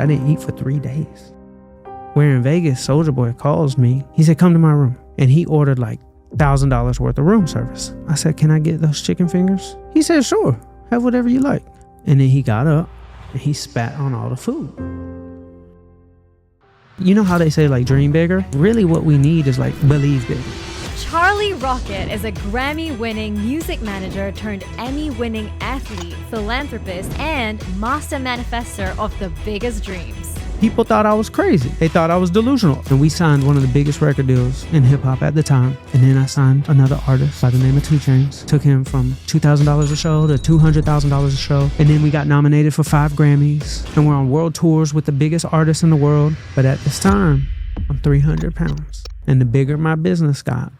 I didn't eat for 3 days. We're in Vegas, Soulja Boy calls me. He said, come to my room. And he ordered like $1,000 worth of room service. I said, can I get those chicken fingers? He said, sure, have whatever you like. And then he got up and he spat on all the food. You know how they say like dream bigger? Really what we need is like believe bigger. Charlie Rocket is a Grammy-winning music manager turned Emmy-winning athlete, philanthropist, and master manifester of the biggest dreams. People thought I was crazy. They thought I was delusional. And we signed one of the biggest record deals in hip hop at the time. And then I signed another artist by the name of 2 Chainz. Took him from $2,000 a show to $200,000 a show. And then we got nominated for 5 Grammys. And we're on world tours with the biggest artists in the world. But at this time, I'm 300 pounds. And the bigger my business got,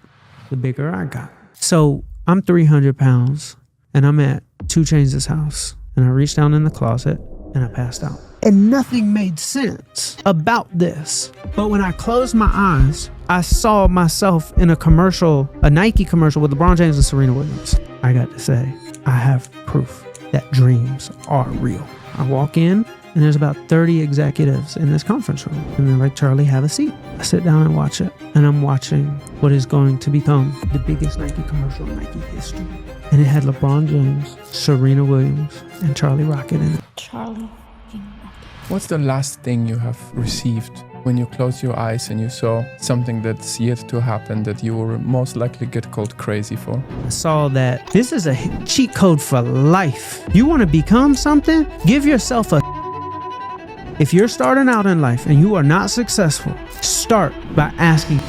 the bigger I got. So I'm 300 pounds and I'm at 2 Chainz' house. And I reached down in the closet and I passed out. And nothing made sense about this. But when I closed my eyes, I saw myself in a commercial, a Nike commercial with LeBron James and Serena Williams. I got to say, I have proof that dreams are real. I walk in and there's about 30 executives in this conference room. And they're like, Charlie, have a seat. I sit down and watch it. And I'm watching what is going to become the biggest Nike commercial in Nike history. And it had LeBron James, Serena Williams, and Charlie Rocket in it. Charlie. What's the last thing you have received when you close your eyes and you saw something that's yet to happen that you will most likely get called crazy for? I saw that this is a cheat code for life. You want to become something? Give yourself a... If you're starting out in life and you are not successful, start by asking.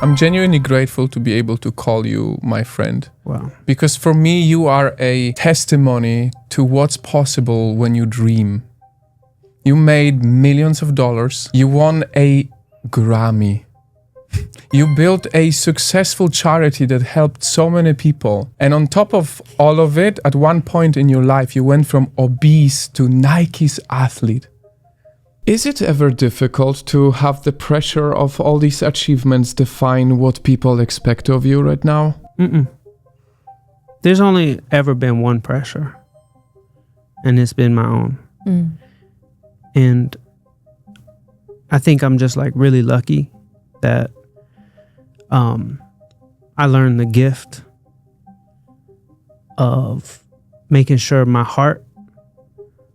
I'm genuinely grateful to be able to call you my friend. Wow. Because for me, you are a testimony to what's possible when you dream. You made millions of dollars. You won a Grammy. You built a successful charity that helped so many people. And on top of all of it, at one point in your life, you went from obese to Nike's athlete. Is it ever difficult to have the pressure of all these achievements define what people expect of you right now? There's only ever been one pressure, and it's been my own. And I think I'm just like really lucky that I learned the gift of making sure my heart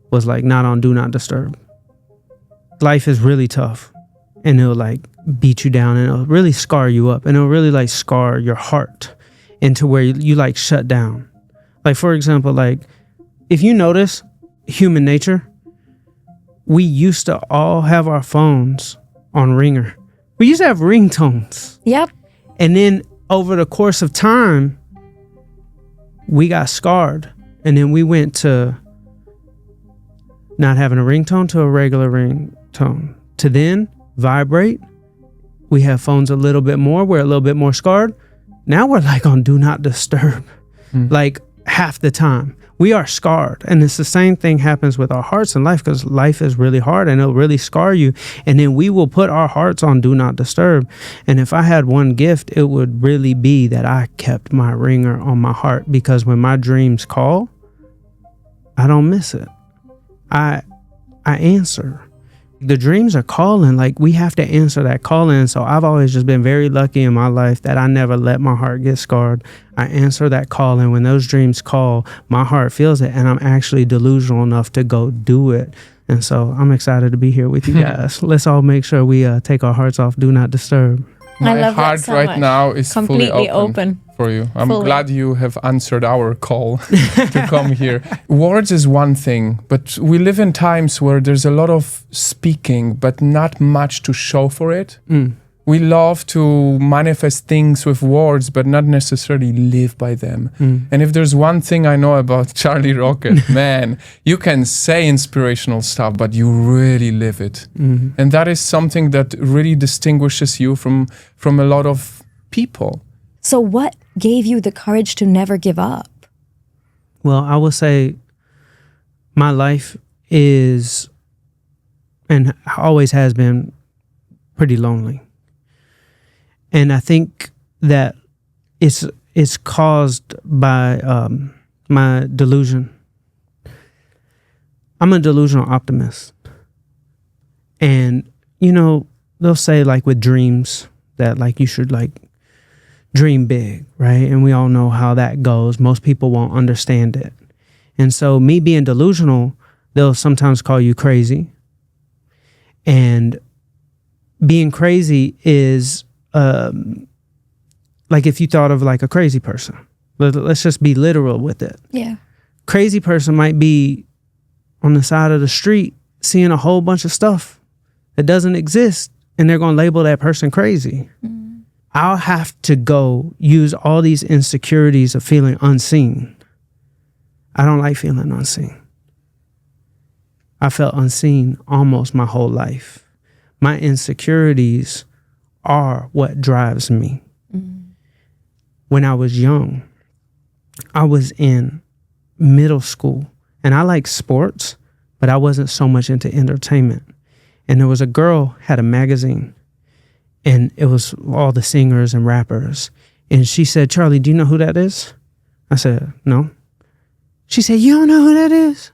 was like not on do not disturb. Life is really tough and it'll like beat you down and it'll really scar you up and it'll really like scar your heart into where you like shut down. Like, for example, like if you notice human nature, we used to all have our phones on ringer. We used to have ringtones. Yep. And then over the course of time, we got scarred. And then we went to not having a ringtone to a regular ringtone. To then vibrate. We have phones a little bit more. We're a little bit more scarred. Now we're like on do not disturb. Like half the time. We are scarred. And it's the same thing happens with our hearts in life because life is really hard and it'll really scar you. And then we will put our hearts on do not disturb. And if I had one gift, it would really be that I kept my ringer on my heart because when my dreams call, I don't miss it. I answer. The dreams are calling, like we have to answer that calling. So I've always just been very lucky in my life that I never let my heart get scarred. I answer that calling. When those dreams call, my heart feels it and I'm actually delusional enough to go do it. And so I'm excited to be here with you guys. Let's all make sure we take our hearts off do not disturb. My heart so right much. now is completely fully open for you. I'm Fully. glad you have answered our call to come here. Words is one thing, but we live in times where there's a lot of speaking, but not much to show for it. We love to manifest things with words, but not necessarily live by them. And if there's one thing I know about Charlie Rocket, man, you can say inspirational stuff, but you really live it. And that is something that really distinguishes you from a lot of people. So what gave you the courage to never give up? Well, I will say my life is and always has been pretty lonely. And I think that it's caused by my delusion. I'm a delusional optimist. And, you know, they'll say like with dreams that like you should like dream big, right? And we all know how that goes. Most people won't understand it. And so me being delusional, they'll sometimes call you crazy. And being crazy is like if you thought of like a crazy person. Let's just be literal with it. Yeah. Crazy person might be on the side of the street seeing a whole bunch of stuff that doesn't exist, and they're going to label that person crazy. Mm. I'll have to go use all these insecurities of feeling unseen. I don't like feeling unseen. I felt unseen almost my whole life. My insecurities are what drives me. Mm. When I was young, I was in middle school, and I like sports, but I wasn't so much into entertainment. And there was a girl had a magazine, and it was all the singers and rappers. And she said, "Charlie, do you know who that is?" I said, "No." She said, "You don't know who that is?"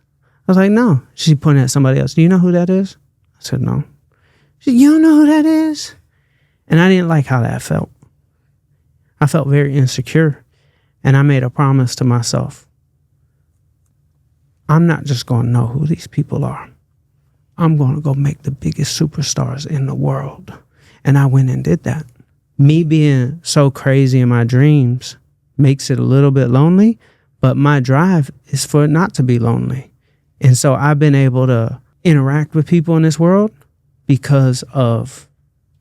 I was like, "No." She pointed at somebody else. "Do you know who that is?" I said, "No." She said, "You don't know who that is?" And I didn't like how that felt. I felt very insecure. And I made a promise to myself. I'm not just going to know who these people are. I'm going to go make the biggest superstars in the world. And I went and did that. Me being so crazy in my dreams makes it a little bit lonely, but my drive is for it not to be lonely. And so I've been able to interact with people in this world because of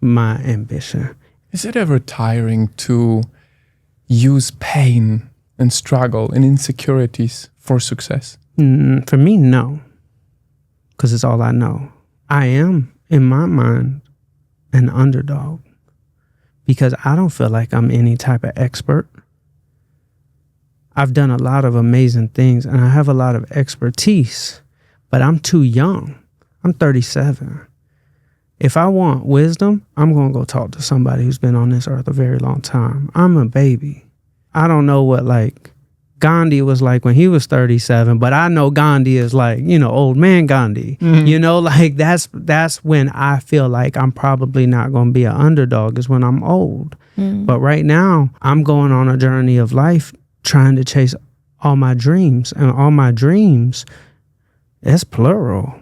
my ambition. Is it ever tiring to use pain and struggle and insecurities for success? For me, no, because it's all I know. I am, in my mind, an underdog because I don't feel like I'm any type of expert. I've done a lot of amazing things and I have a lot of expertise, but I'm too young. I'm 37. If I want wisdom, I'm going to go talk to somebody who's been on this earth a very long time. I'm a baby. I don't know what like Gandhi was like when he was 37, but I know Gandhi is like, you know, old man Gandhi. Mm-hmm. You know, like that's when I feel like I'm probably not going to be an underdog is when I'm old. Mm-hmm. But right now, I'm going on a journey of life trying to chase all my dreams. And all my dreams, it's plural.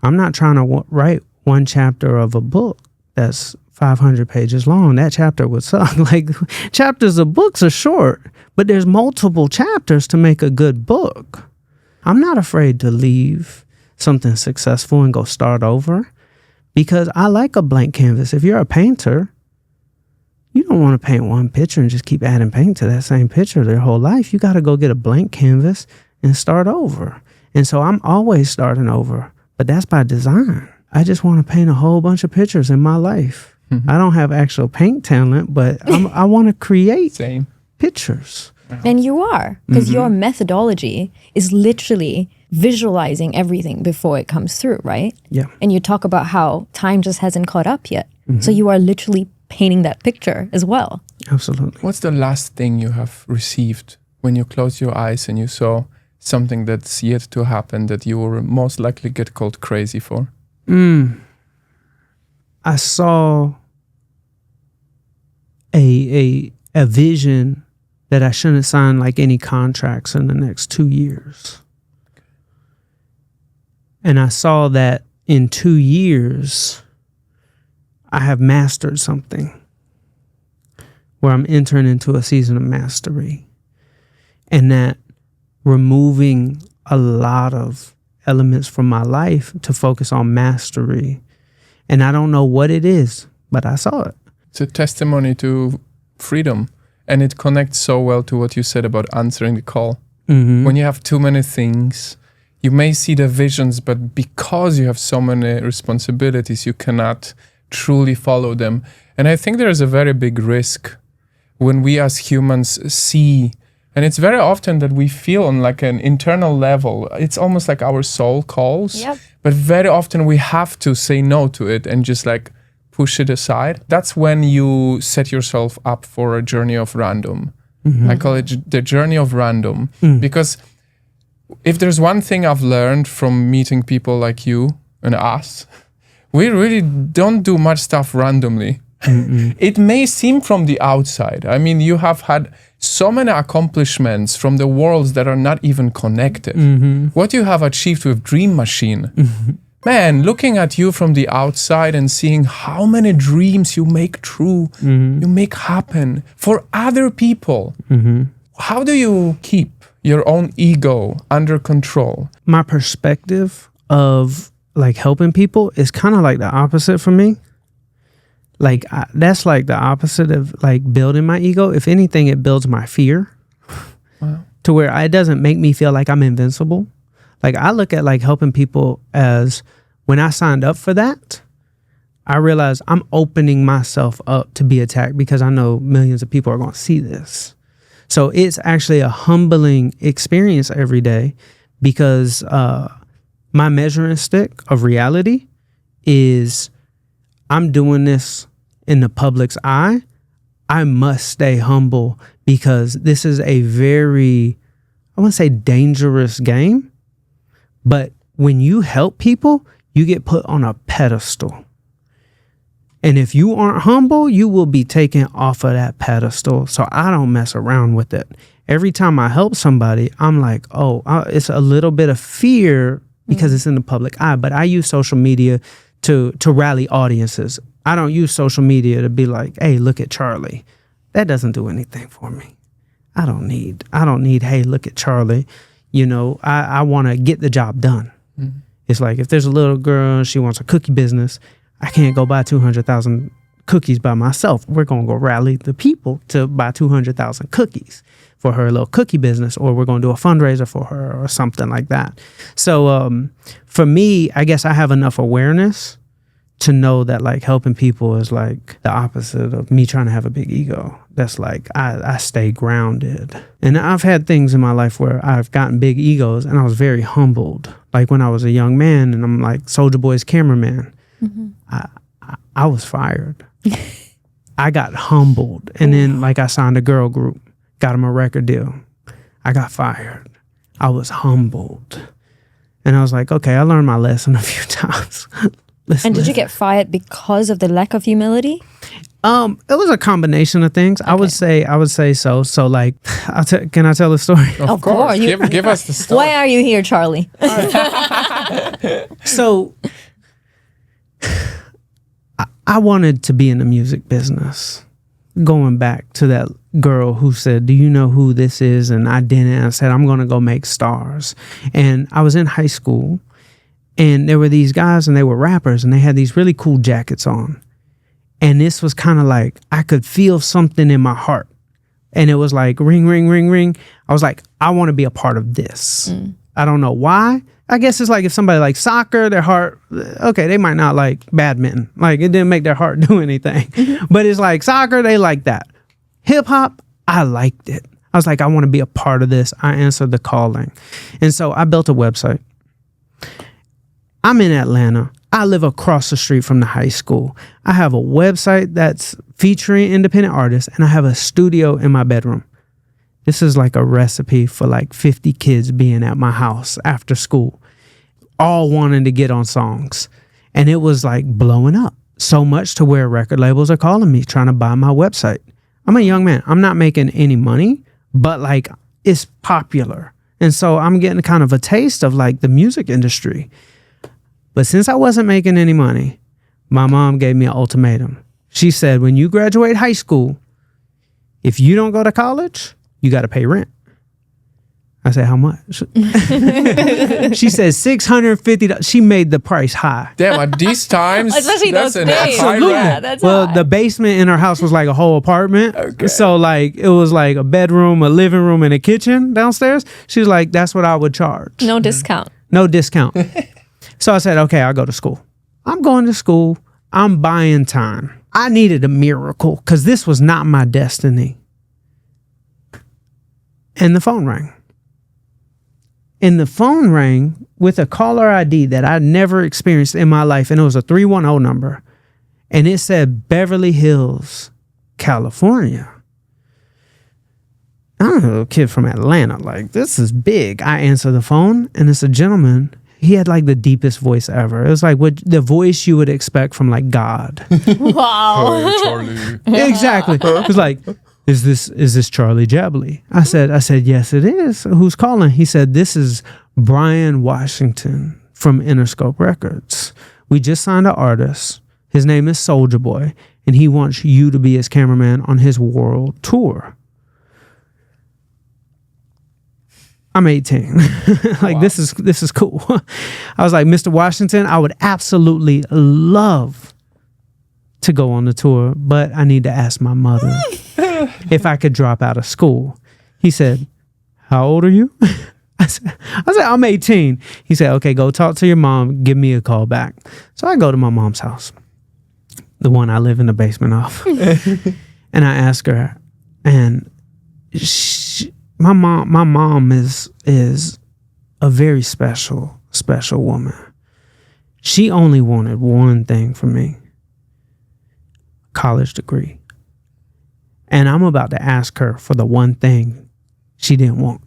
I'm not trying to write one chapter of a book that's 500 pages long. That chapter would suck. Like chapters of books are short, but there's multiple chapters to make a good book. I'm not afraid to leave something successful and go start over because I like a blank canvas. If you're a painter, you don't want to paint one picture and just keep adding paint to that same picture their whole life. You got to go get a blank canvas and start over. And so I'm always starting over, but that's by design. I just want to paint a whole bunch of pictures in my life. Mm-hmm. I don't have actual paint talent, but I want to create pictures. And you are, because your methodology is literally visualizing everything before it comes through, right? Yeah. And you talk about how time just hasn't caught up yet. Mm-hmm. So you are literally painting that picture as well. Absolutely. What's the last thing you have received when you closed your eyes and you saw something that's yet to happen that you will most likely get called crazy for? I saw a vision that I shouldn't sign like any contracts in the next 2 years. And I saw that in 2 years, I have mastered something where I'm entering into a season of mastery. And that removing a lot of elements from my life to focus on mastery. And I don't know what it is, but I saw it. It's a testimony to freedom. And it connects so well to what you said about answering the call. Mm-hmm. When you have too many things, you may see the visions, but because you have so many responsibilities, you cannot truly follow them. And I think there is a very big risk when we as humans see, and it's very often that we feel on like an internal level, it's almost like our soul calls, but very often we have to say no to it and just like push it aside. That's when you set yourself up for a journey of random. Mm-hmm. I call it the journey of random because if there's one thing I've learned from meeting people like you and us, we really don't do much stuff randomly. It may seem from the outside. I mean, you have had so many accomplishments from the worlds that are not even connected. What you have achieved with Dream Machine, man, looking at you from the outside and seeing how many dreams you make true, you make happen for other people. How do you keep your own ego under control? My perspective of like helping people is kind of like the opposite for me. Like that's like the opposite of like building my ego. If anything, it builds my fear. Wow. To where it doesn't make me feel like I'm invincible. Like I look at like helping people as when I signed up for that, I realized I'm opening myself up to be attacked because I know millions of people are going to see this. So it's actually a humbling experience every day because my measuring stick of reality is I'm doing this in the public's eye. I must stay humble because this is a very, I wouldn't say dangerous game, but when you help people, you get put on a pedestal. And if you aren't humble, you will be taken off of that pedestal. So I don't mess around with it. Every time I help somebody, I'm like, it's a little bit of fear because it's in the public eye. But I use social media to rally audiences. I don't use social media to be like, hey, look at Charlie. That doesn't do anything for me. I don't need, hey, look at Charlie. You know, I want to get the job done. It's like if there's a little girl and she wants a cookie business, I can't go buy 200,000 cookies by myself. We're going to go rally the people to buy 200,000 cookies for her little cookie business, or we're going to do a fundraiser for her or something like that. So for me, I guess I have enough awareness to know that like helping people is like the opposite of me trying to have a big ego. That's like I stay grounded. And I've had things in my life where I've gotten big egos and I was very humbled. Like when I was a young man and I'm like Soulja Boy's cameraman. I was fired. I got humbled. And then like I signed a girl group, got him a record deal. I got fired. I was humbled. And I was like, okay, I learned my lesson a few times. And did you get fired because of the lack of humility? It was a combination of things. Okay. I would say so. So like, can I tell the story? Of course. Give us the story. Why are you here, Charlie? So I wanted to be in the music business. Going back to that girl who said, do you know who this is? And I didn't. I said, I'm going to go make stars. And I was in high school and there were these guys and they were rappers and they had these really cool jackets on. And this was kind of like, I could feel something in my heart. And it was like, ring, ring, ring, ring. I was like, I want to be a part of this. I don't know why. I guess it's like if somebody likes soccer, their heart, okay, they might not like badminton. Like it didn't make their heart do anything. But it's like soccer, they like that. Hip hop, I liked it. I was like, I want to be a part of this. I answered the calling. And so I built a website. I'm in Atlanta. I live across the street from the high school. I have a website that's featuring independent artists and I have a studio in my bedroom. This is like a recipe for like 50 kids being at my house after school, all wanting to get on songs. And it was like blowing up so much to where record labels are calling me, trying to buy my website. I'm a young man. I'm not making any money, but like it's popular. And so I'm getting kind of a taste of like the music industry. But since I wasn't making any money, my mom gave me an ultimatum. She said, when you graduate high school, if you don't go to college, you got to pay rent. I said, how much? She said $650. She made the price high. Damn, at these times, especially that's those an days. high Absolutely. rent. That's well, high. the basement in her house was like a whole apartment. Okay. So like it was like a bedroom, a living room, and a kitchen downstairs. She was like, that's what I would charge. No discount. No discount. So I said, okay, I'll go to school. I'm going to school. I'm buying time. I needed a miracle because this was not my destiny. And the phone rang. And the phone rang with a caller ID that I'd never experienced in my life. And it was a 310 number. And it said Beverly Hills, California. I'm a kid from Atlanta. Like, this is big. I answer the phone, and it's a gentleman. He had like the deepest voice ever. It was like the voice you would expect from like God. Wow. Hey, Charlie. Exactly. It was like, is this Charlie Jabley? I said, yes, it is. Who's calling? He said, this is Brian Washington from Interscope Records. We just signed an artist. His name is Soulja Boy, and he wants you to be his cameraman on his world tour. I'm 18. Like, wow. This is cool. I was like, Mr. Washington, I would absolutely love to go on the tour, but I need to ask my mother if I could drop out of school. He said, how old are you? I said, I'm 18. He said, okay, go talk to your mom. Give me a call back. So I go to my mom's house, the one I live in the basement of. And I ask her, and my mom is a very special woman. She only wanted one thing from me: college degree. And I'm about to ask her for the one thing she didn't want.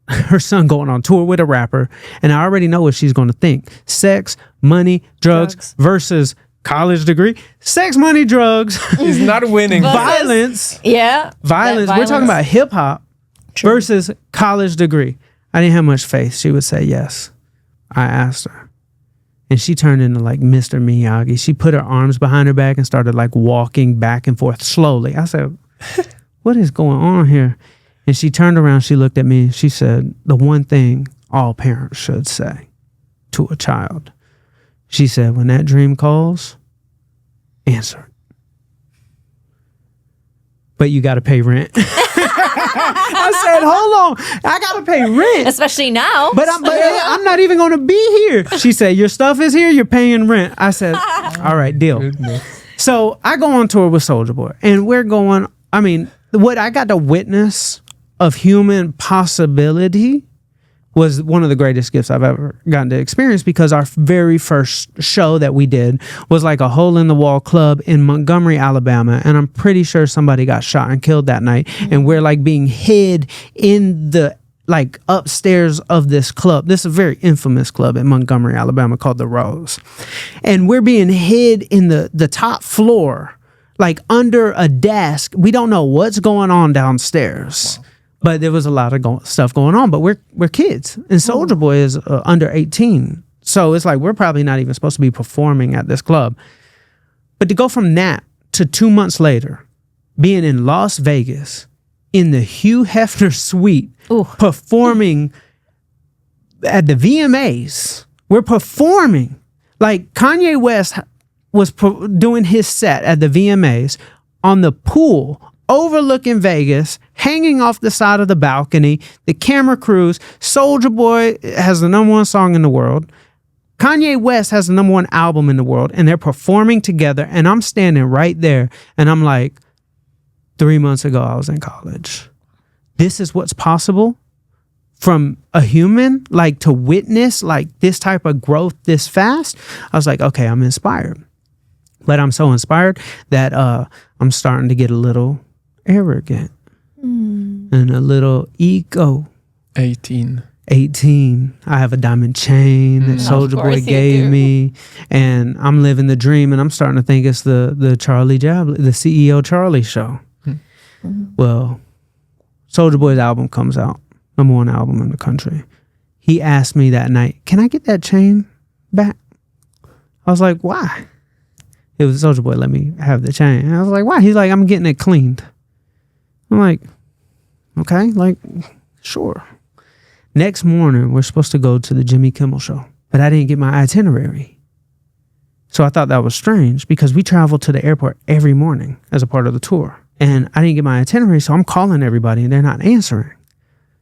Her son going on tour with a rapper, and I already know what she's going to think: sex, money, drugs versus college degree. Sex, money, drugs is not winning. Violence. Yeah. Violence. We're talking about hip hop. True. Versus college degree. I didn't have much faith she would say yes. I asked her, and she turned into like Mr. Miyagi. She put her arms behind her back and started like walking back and forth slowly. I said, what is going on here? And she turned around, she looked at me, and she said, the one thing all parents should say to a child. She said, when that dream calls, answer it. But you got to pay rent. I said, hold on, I got to pay rent. Especially now. But I'm not even going to be here. She said, your stuff is here, you're paying rent. I said, all right, deal. Goodness. So I go on tour with Soulja Boy, and we're going, I mean, what I got to witness of human possibility was one of the greatest gifts I've ever gotten to experience, because our very first show that we did was like a hole-in-the-wall club in Montgomery, Alabama, and I'm pretty sure somebody got shot and killed that night, and we're like being hid in the like upstairs of this club. This is a very infamous club in Montgomery, Alabama called The Rose, and we're being hid in the top floor, like under a desk. We don't know what's going on downstairs. Wow. But there was a lot of stuff going on. But we're kids, and Soulja Boy is under 18, so it's like we're probably not even supposed to be performing at this club. But to go from that to 2 months later, being in Las Vegas in the Hugh Hefner suite, performing at the VMAs, we're performing like Kanye West was doing his set at the VMAs on the pool overlooking Vegas, hanging off the side of the balcony, the camera crews. Soulja Boy has the #1 song in the world. Kanye West has the #1 album in the world, and they're performing together, and I'm standing right there, and I'm like, 3 months ago, I was in college. This is what's possible from a human, like to witness like this type of growth this fast. I was like, okay, I'm inspired. But I'm so inspired that I'm starting to get a little arrogant and a little ego. 18. I have a diamond chain that Soulja Boy gave me, and I'm living the dream, and I'm starting to think it's the Charlie Jabley, the CEO Charlie show. Well, Soulja Boy's album comes out, #1 album in the country. He asked me that night, can I get that chain back? I was like, why? It was Soulja Boy, let me have the chain. And I was like, why? He's like, I'm getting it cleaned. I'm like, okay, like, sure. Next morning, we're supposed to go to the Jimmy Kimmel show, but I didn't get my itinerary. So I thought that was strange, because we traveled to the airport every morning as a part of the tour. And I didn't get my itinerary, so I'm calling everybody and they're not answering.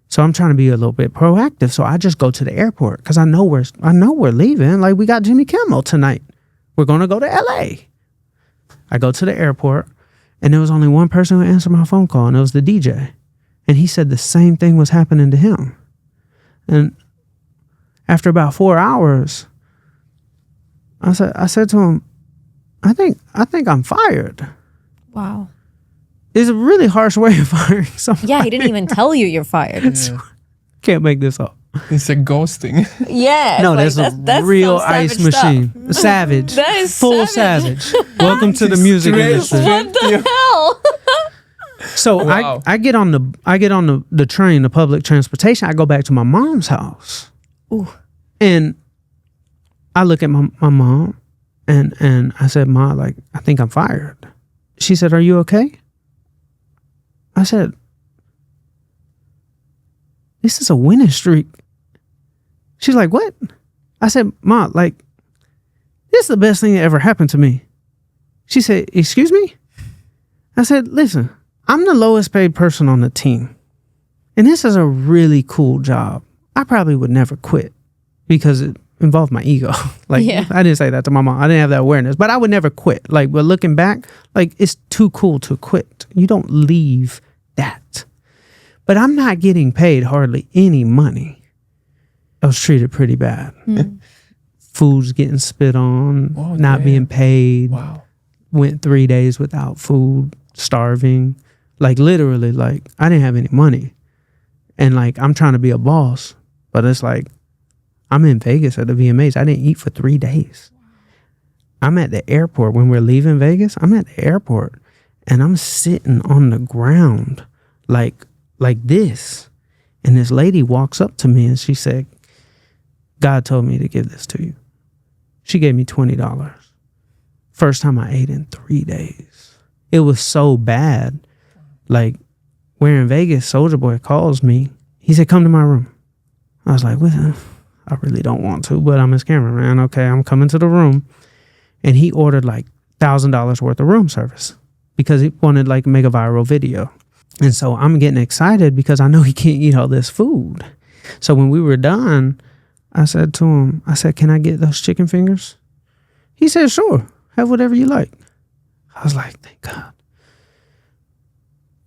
So I'm trying to be a little bit proactive. So I just go to the airport because I know we're leaving. Like, we got Jimmy Kimmel tonight. We're going to go to LA. I go to the airport, and there was only one person who answered my phone call, and it was the DJ. And he said the same thing was happening to him. And after about 4 hours, I said to him, I think I'm fired. Wow. It's a really harsh way of firing someone. Yeah, he didn't even tell you you're fired. Yeah. Can't make this up. It's a ghosting. Yeah. No, that's a real some ice savage machine. stuff. Savage. That is full savage. Welcome to the music Straight industry. What the hell? So Wow. I get on the train, the public transportation. I go back to my mom's house. Ooh. And I look at my mom and I said, Ma, like, I think I'm fired. She said, are you okay? I said, this is a winning streak. She's like, what? I said, Ma, like, this is the best thing that ever happened to me. She said, excuse me? I said, listen, I'm the lowest paid person on the team. And this is a really cool job. I probably would never quit because it involved my ego. Like, Yeah. I didn't say that to my mom. I didn't have that awareness, but I would never quit. Like, but looking back, like, it's too cool to quit. You don't leave that. But I'm not getting paid hardly any money. I was treated pretty bad. Food's getting spit on, Oh, not damn. being paid. Wow. Went 3 days without food, starving. Like, literally, like, I didn't have any money. And, like, I'm trying to be a boss. But it's like, I'm in Vegas at the VMAs. I didn't eat for 3 days. I'm at the airport. When we're leaving Vegas, I'm at the airport. And I'm sitting on the ground like this. And this lady walks up to me and she said, God told me to give this to you. She gave me $20. First time I ate in 3 days. It was so bad. Like, we're in Vegas, Soulja Boy calls me. He said, come to my room. I was like, well, I really don't want to, but I'm his cameraman. Okay, I'm coming to the room. And he ordered like $1,000 worth of room service because he wanted like make a viral video. And so I'm getting excited because I know he can't eat all this food. So when we were done, I said to him, I said, can I get those chicken fingers? He said, sure, have whatever you like. I was like, thank God.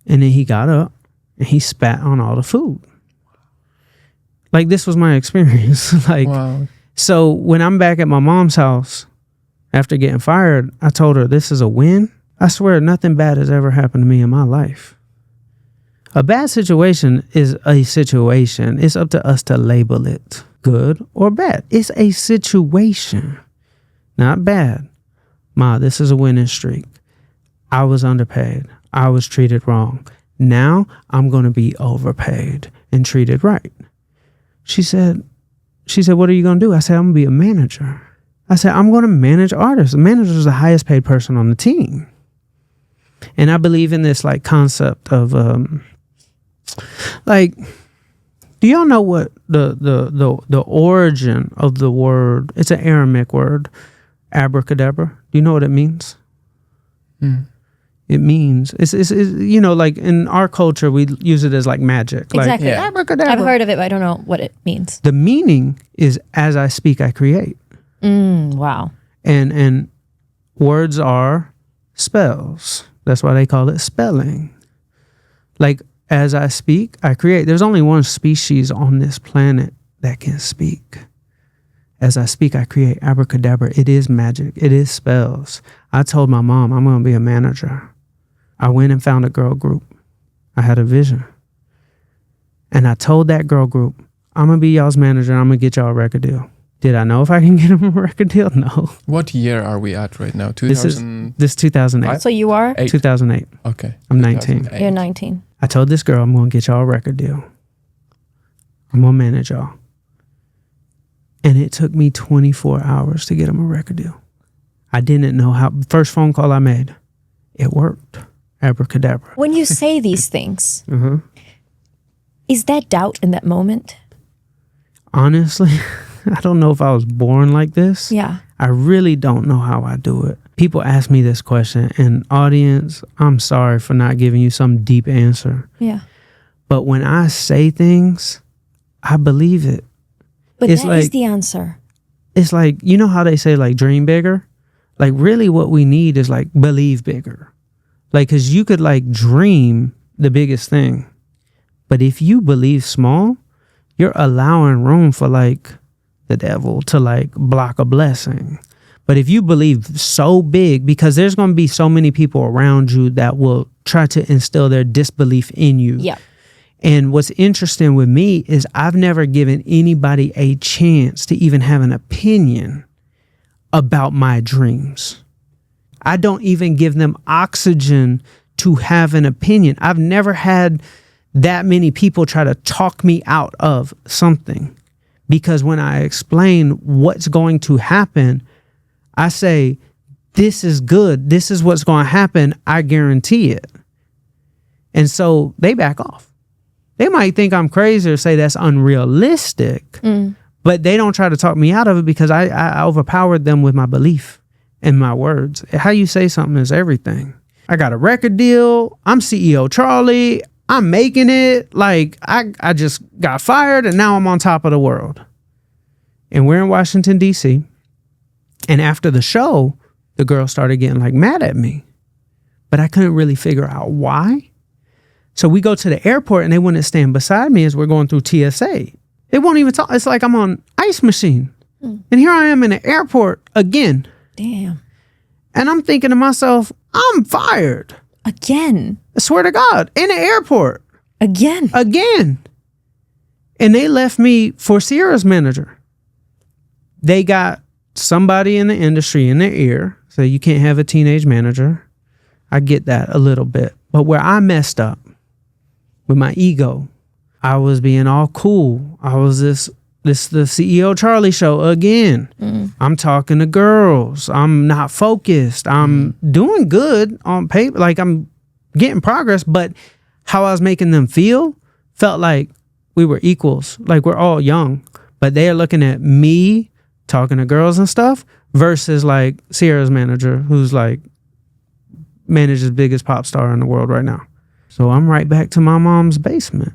And then he got up and he spat on all the food. Like, this was my experience. Like, Wow. so when I'm back at my mom's house after getting fired, I told her, this is a win. I swear nothing bad has ever happened to me in my life. A bad situation is a situation. It's up to us to label it good or bad. It's a situation, not bad. Ma, this is a winning streak. I was underpaid. I was treated wrong. Now I'm going to be overpaid and treated right. She said, what are you going to do? I said, I'm going to be a manager. I said, I'm going to manage artists. The manager is the highest paid person on the team. And I believe in this like concept of like, do y'all know what the origin of the word? It's an Aramaic word, abracadabra. Do you know what it means? It means it's you know, like in our culture we use it as like magic. Like, Exactly. Yeah. abracadabra. I've heard of it, but I don't know what it means. The meaning is as I speak, I create. Wow. And words are spells. That's why they call it spelling. Like, as I speak, I create. There's only one species on this planet that can speak. As I speak, I create. Abracadabra. It is magic. It is spells. I told my mom I'm going to be a manager. I went and found a girl group. I had a vision. And I told that girl group, I'm going to be y'all's manager. I'm going to get y'all a record deal. Did I know if I can get them a record deal? No. What year are we at right now? This 2000. is 2008. So you are? 2008. Okay. I'm 19. 2008. You're 19. I told this girl, I'm going to get y'all a record deal. I'm going to manage y'all. And it took me 24 hours to get them a record deal. I didn't know how. First phone call I made, it worked. Abracadabra. When you say these things, Mhm. is that doubt in that moment? Honestly, I don't know if I was born like this. Yeah. I really don't know how I do it. People ask me this question, and audience, I'm sorry for not giving you some deep answer. Yeah. But when I say things, I believe it. But It's that is like- the answer. It's like, you know how they say like dream bigger? Like really what we need is like believe bigger. Like, cause you could like dream the biggest thing. But if you believe small, you're allowing room for like the devil to like block a blessing. But if you believe so big, because there's going to be so many people around you that will try to instill their disbelief in you. Yeah. And what's interesting with me is I've never given anybody a chance to even have an opinion about my dreams. I don't even give them oxygen to have an opinion. I've never had that many people try to talk me out of something, because when I explain what's going to happen, I say, this is good. This is what's going to happen. I guarantee it. And so they back off. They might think I'm crazy or say that's unrealistic, but they don't try to talk me out of it because I overpowered them with my belief and my words. How you say something is everything. I got a record deal. I'm CEO Charlie. I'm making it. Like I just got fired and now I'm on top of the world. And we're in Washington, D.C. And after the show, the girl started getting like mad at me, but I couldn't really figure out why. So we go to the airport and they wouldn't stand beside me as we're going through TSA. They won't even talk. It's like I'm on ice machine. And here I am in the airport again. Damn. And I'm thinking to myself, I'm fired. Again. I swear to God, in the airport. Again. And they left me for Sierra's manager. They got somebody in the industry in their ear. So you can't have a teenage manager. I get that a little bit. But where I messed up with my ego, I was being all cool. I was the CEO Charlie show again. I'm talking to girls. I'm not focused. I'm doing good on paper. Like I'm getting progress, but how I was making them felt like we were equals. Like we're all young, but they're looking at me talking to girls and stuff versus like Sierra's manager, who's like manages the biggest pop star in the world right now. So I'm right back to my mom's basement.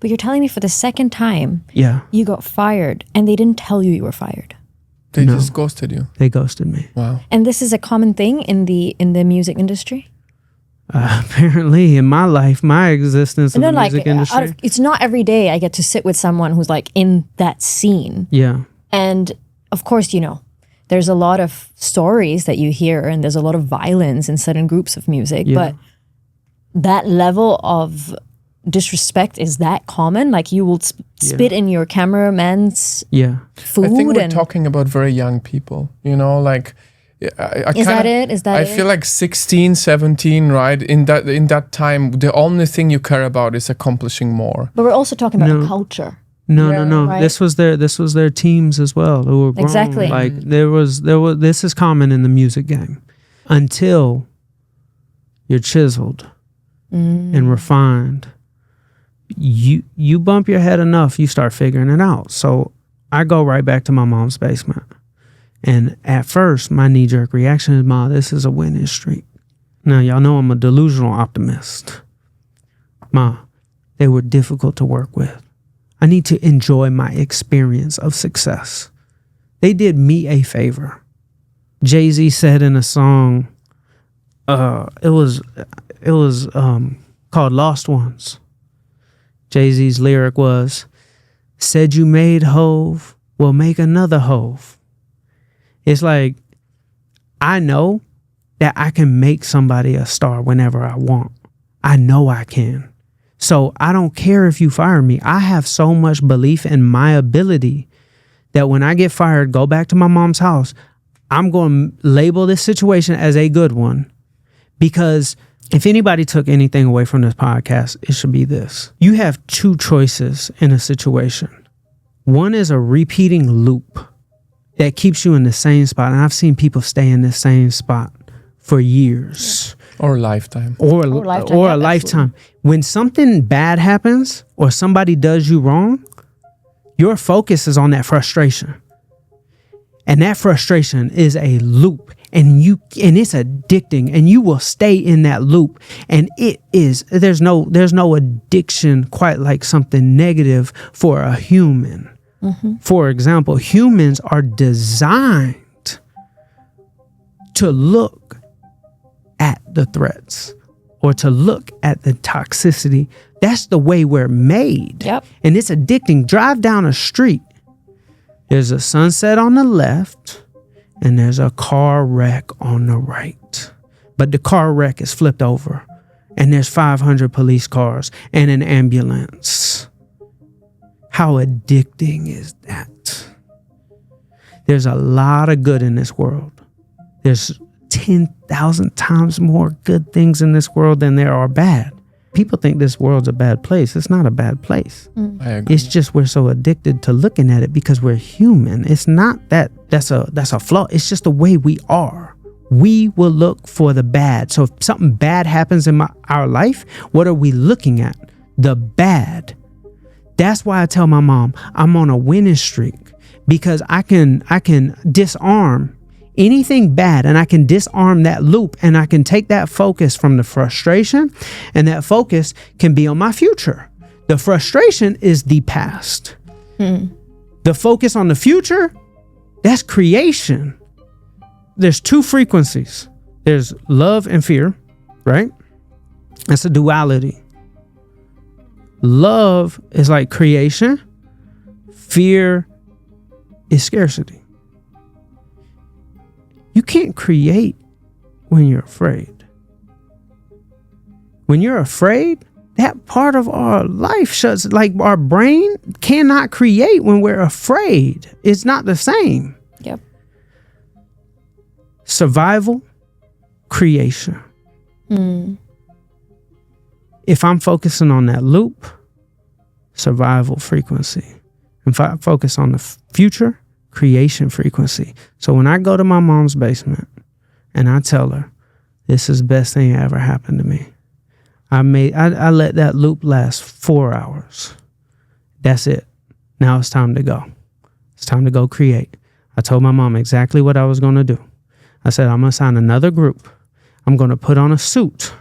But you're telling me for the second time, Yeah. you got fired and they didn't tell you were fired. They No. just ghosted you. They ghosted me. Wow. And this is a common thing in the music industry? Apparently in my life, my existence in the music industry. It's not every day I get to sit with someone who's like in that scene. Yeah. And of course, you know, there's a lot of stories that you hear and there's a lot of violence in certain groups of music, Yeah. but that level of disrespect is that common? Like you will spit in your cameraman's Yeah. food? I think we're and talking about very young people, you know, like Is that it? Is that I it? feel like 16, 17, right? In that time, the only thing you care about is accomplishing more. But we're also talking about No. culture. No. Right. This was their teams as well who were grown. Exactly. Like there was this is common in the music game until you're chiseled and refined. You bump your head enough, you start figuring it out. So I go right back to my mom's basement. And at first, my knee-jerk reaction is, Ma, this is a winning streak. Now, y'all know I'm a delusional optimist. Ma, they were difficult to work with. I need to enjoy my experience of success. They did me a favor. Jay-Z said in a song, it was called Lost Ones. Jay-Z's lyric was, said you made Hove, well, make another Hove. It's like, I know that I can make somebody a star whenever I want. I know I can. So I don't care if you fire me. I have so much belief in my ability that when I get fired, go back to my mom's house, I'm going to label this situation as a good one. Because if anybody took anything away from this podcast, it should be this. You have two choices in a situation. One is a repeating loop that keeps you in the same spot. And I've seen people stay in the same spot for years. Or a lifetime. Or a lifetime. lifetime. When something bad happens or somebody does you wrong, your focus is on that frustration. And that frustration is a loop. And it's addicting, and you will stay in that loop. And there's no addiction quite like something negative for a human. Mm-hmm. For example, humans are designed to look at the threats or to look at the toxicity. That's the way we're made. Yep. And it's addicting. Drive down a street. There's a sunset on the left and there's a car wreck on the right. But the car wreck is flipped over and there's 500 police cars and an ambulance. How addicting is that? There's a lot of good in this world. There's 10,000 times more good things in this world than there are bad. People think this world's a bad place. It's not a bad place. I agree. It's just we're so addicted to looking at it because we're human. It's not that's a flaw. It's just the way we are. We will look for the bad. So if something bad happens in our life, what are we looking at? The bad. That's why I tell my mom I'm on a winning streak, because I can disarm anything bad, and I can disarm that loop, and I can take that focus from the frustration, and that focus can be on my future. The frustration is the past. The focus on the future, that's creation. There's two frequencies. There's love and fear, right? That's a duality. Love is like creation. Fear is scarcity. You can't create when you're afraid. When you're afraid, that part of our life shuts, like our brain cannot create when we're afraid. It's not the same. Yep. Survival, creation. If I'm focusing on that loop, survival frequency. If I focus on the future, creation frequency. So when I go to my mom's basement and I tell her, this is the best thing that ever happened to me, I let that loop last 4 hours. That's it. Now it's time to go. It's time to go create. I told my mom exactly what I was going to do. I said, I'm going to sign another group. I'm going to put on a suit.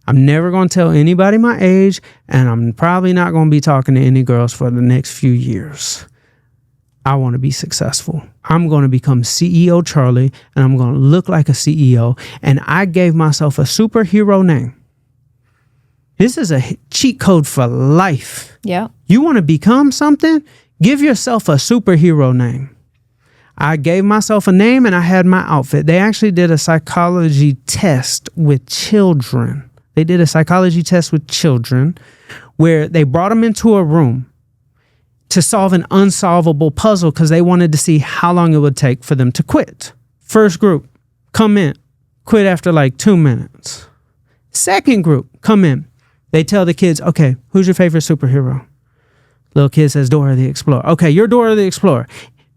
I'm never going to tell anybody my age, and I'm probably not going to be talking to any girls for the next few years. I want to be successful. I'm going to become CEO Charlie, and I'm going to look like a CEO. And I gave myself a superhero name. This is a cheat code for life. Yeah. You want to become something? Give yourself a superhero name. I gave myself a name and I had my outfit. They actually did a psychology test with children. They did a psychology test with children where they brought them into a room to solve an unsolvable puzzle because they wanted to see how long it would take for them to quit. First group, come in, quit after like 2 minutes. Second group, come in. They tell the kids, okay, who's your favorite superhero? Little kid says Dora the Explorer. Okay, you're Dora the Explorer.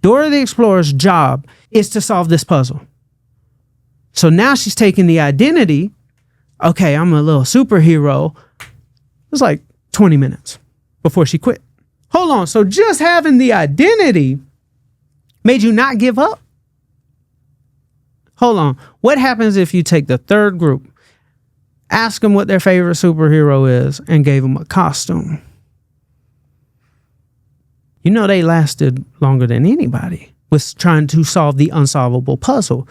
Dora the Explorer's job is to solve this puzzle. So now she's taking the identity. Okay, I'm a little superhero. It was like 20 minutes before she quit. Hold on. So just having the identity made you not give up? Hold on. What happens if you take the third group, ask them what their favorite superhero is, and gave them a costume? You know, they lasted longer than anybody was trying to solve the unsolvable puzzle.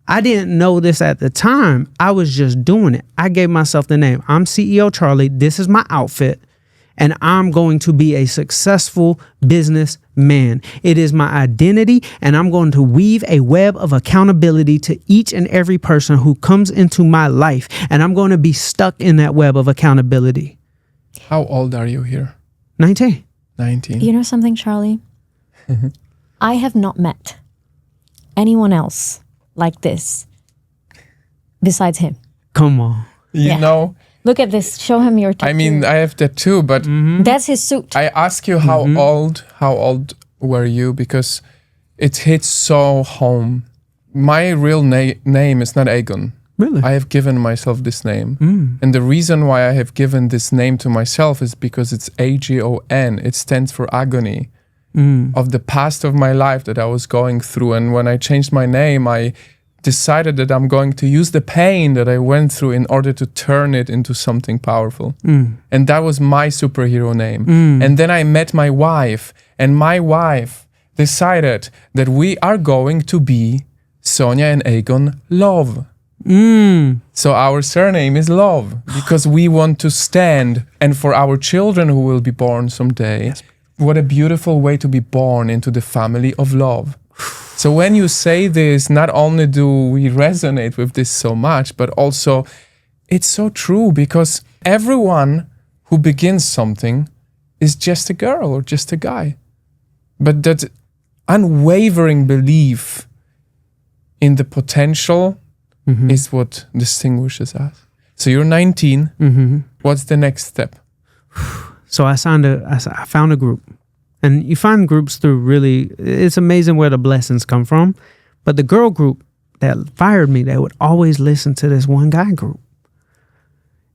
I didn't know this at the time. I was just doing it. I gave myself the name. I'm CEO Charlie. This is my outfit. And I'm going to be a successful businessman. It is my identity, and I'm going to weave a web of accountability to each and every person who comes into my life. And I'm going to be stuck in that web of accountability. How old are you here? 19. 19. You know something, Charlie? I have not met anyone else like this besides him. Come on. You know, Look at this. Show him your tattoo. I mean, I have that too, but that's his suit. I ask you how old were you? Because it hits so home. My real name is not Aegon. Really? I have given myself this name. And the reason why I have given this name to myself is because it's AGON. It stands for agony of the past of my life that I was going through. And when I changed my name, I decided that I'm going to use the pain that I went through in order to turn it into something powerful. And that was my superhero name. And then I met my wife, and my wife decided that we are going to be Sonia and Aegon Love. So our surname is Love because we want to stand, and for our children who will be born someday, what a beautiful way to be born into the family of love. So when you say this, not only do we resonate with this so much, but also it's so true, because everyone who begins something is just a girl or just a guy. But that unwavering belief in the potential is what distinguishes us. So you're 19. What's the next step? So I found a group. And you find groups through it's amazing where the blessings come from. But the girl group that fired me, they would always listen to this one guy group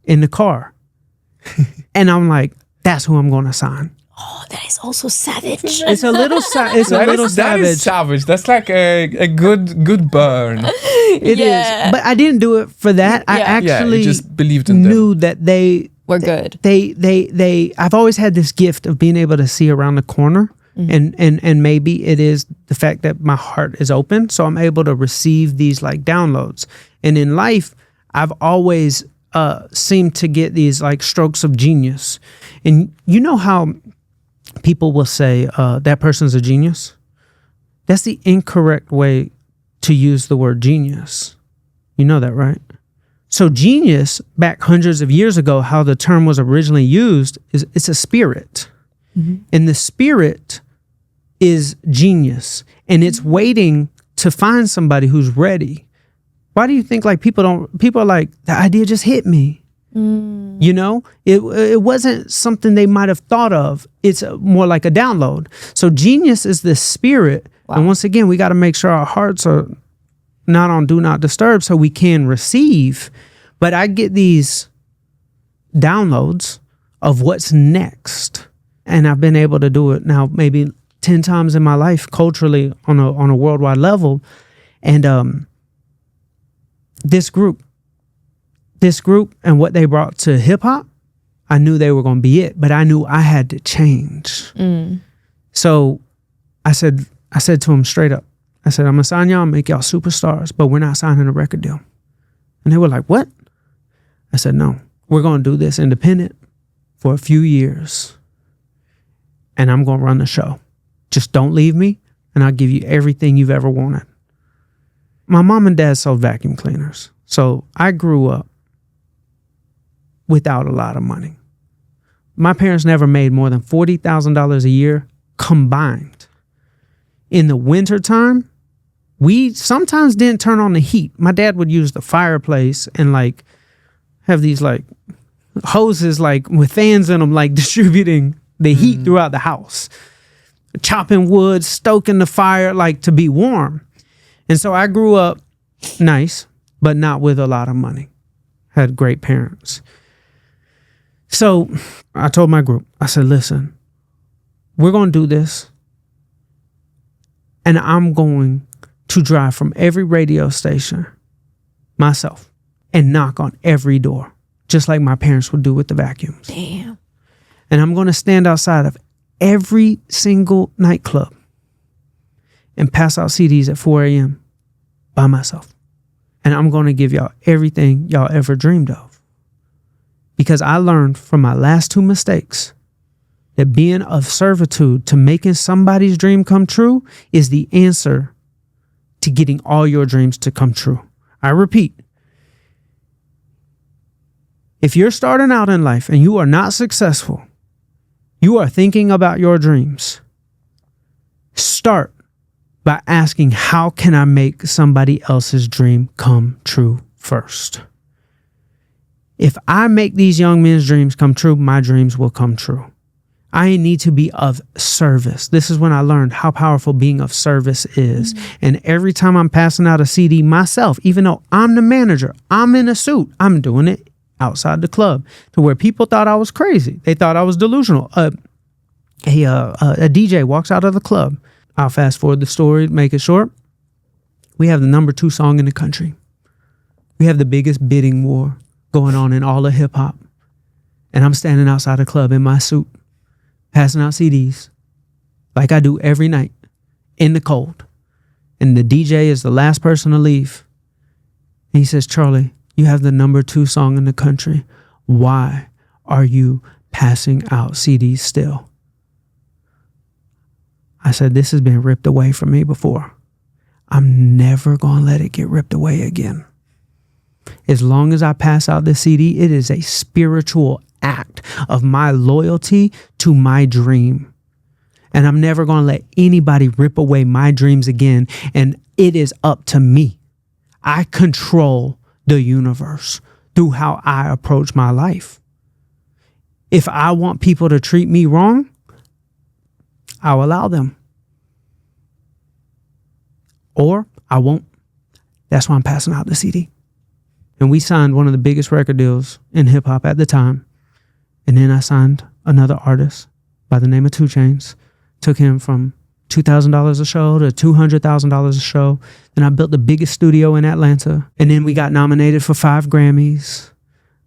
in the car. And I'm like, that's who I'm going to sign. Oh, that is also savage. It's a little savage. That is savage. That's like a good burn. It is. But I didn't do it for that. I actually you just believed in knew them. that they were good. I've always had this gift of being able to see around the corner. And maybe it is the fact that my heart is open, so I'm able to receive these like downloads. And in life, I've always seemed to get these like strokes of genius. And you know how people will say that person's a genius? That's the incorrect way to use the word genius. You know that, right? So genius, back hundreds of years ago, how the term was originally used, is it's a spirit. And the spirit is genius, and it's waiting to find somebody who's ready. Why do you think like people are like, the idea just hit me? You know, it wasn't something they might have thought of. It's more like a download. So genius is the spirit. Wow. And once again, we got to make sure our hearts are not on do not disturb so we can receive. But I get these downloads of what's next. And I've been able to do it now maybe 10 times in my life culturally on a worldwide level. And this group and what they brought to hip hop, I knew they were going to be it, but I knew I had to change. So I said to them straight up, I said, I'm going to sign y'all and make y'all superstars, but we're not signing a record deal. And they were like, what? I said, no, we're going to do this independent for a few years. And I'm going to run the show. Just don't leave me, and I'll give you everything you've ever wanted. My mom and dad sold vacuum cleaners. So I grew up without a lot of money. My parents never made more than $40,000 a year combined. In the wintertime, we sometimes didn't turn on the heat. My dad would use the fireplace and like have these like hoses like with fans in them, like distributing the heat throughout the house, chopping wood, stoking the fire, like to be warm. And so I grew up nice, but not with a lot of money. Had great parents. So I told my group, I said, listen, we're going to do this. And I'm going to drive from every radio station myself and knock on every door, just like my parents would do with the vacuums. Damn. And I'm going to stand outside of every single nightclub and pass out CDs at 4 a.m. by myself. And I'm going to give y'all everything y'all ever dreamed of. Because I learned from my last 2 mistakes that being of servitude to making somebody's dream come true is the answer to getting all your dreams to come true. I repeat, if you're starting out in life and you are not successful, you are thinking about your dreams, start by asking, how can I make somebody else's dream come true first? If I make these young men's dreams come true, my dreams will come true. I need to be of service. This is when I learned how powerful being of service is. And every time I'm passing out a CD myself, even though I'm the manager, I'm in a suit, I'm doing it outside the club to where people thought I was crazy. They thought I was delusional. A DJ walks out of the club. I'll fast forward the story, make it short. We have the number 2 song in the country. We have the biggest bidding war going on in all of hip hop. And I'm standing outside the club in my suit, passing out CDs like I do every night in the cold. And the DJ is the last person to leave. And he says, Charlie, you have the number 2 song in the country. Why are you passing out CDs still? I said, this has been ripped away from me before. I'm never going to let it get ripped away again. As long as I pass out the CD, it is a spiritual act of my loyalty to my dream. And I'm never going to let anybody rip away my dreams again. And it is up to me. I control the universe through how I approach my life. If I want people to treat me wrong, I'll allow them. Or I won't. That's why I'm passing out the CD. And we signed one of the biggest record deals in hip hop at the time. And then I signed another artist by the name of 2 Chainz. Took him from $2,000 a show to $200,000 a show. Then I built the biggest studio in Atlanta. And then we got nominated for 5 Grammys.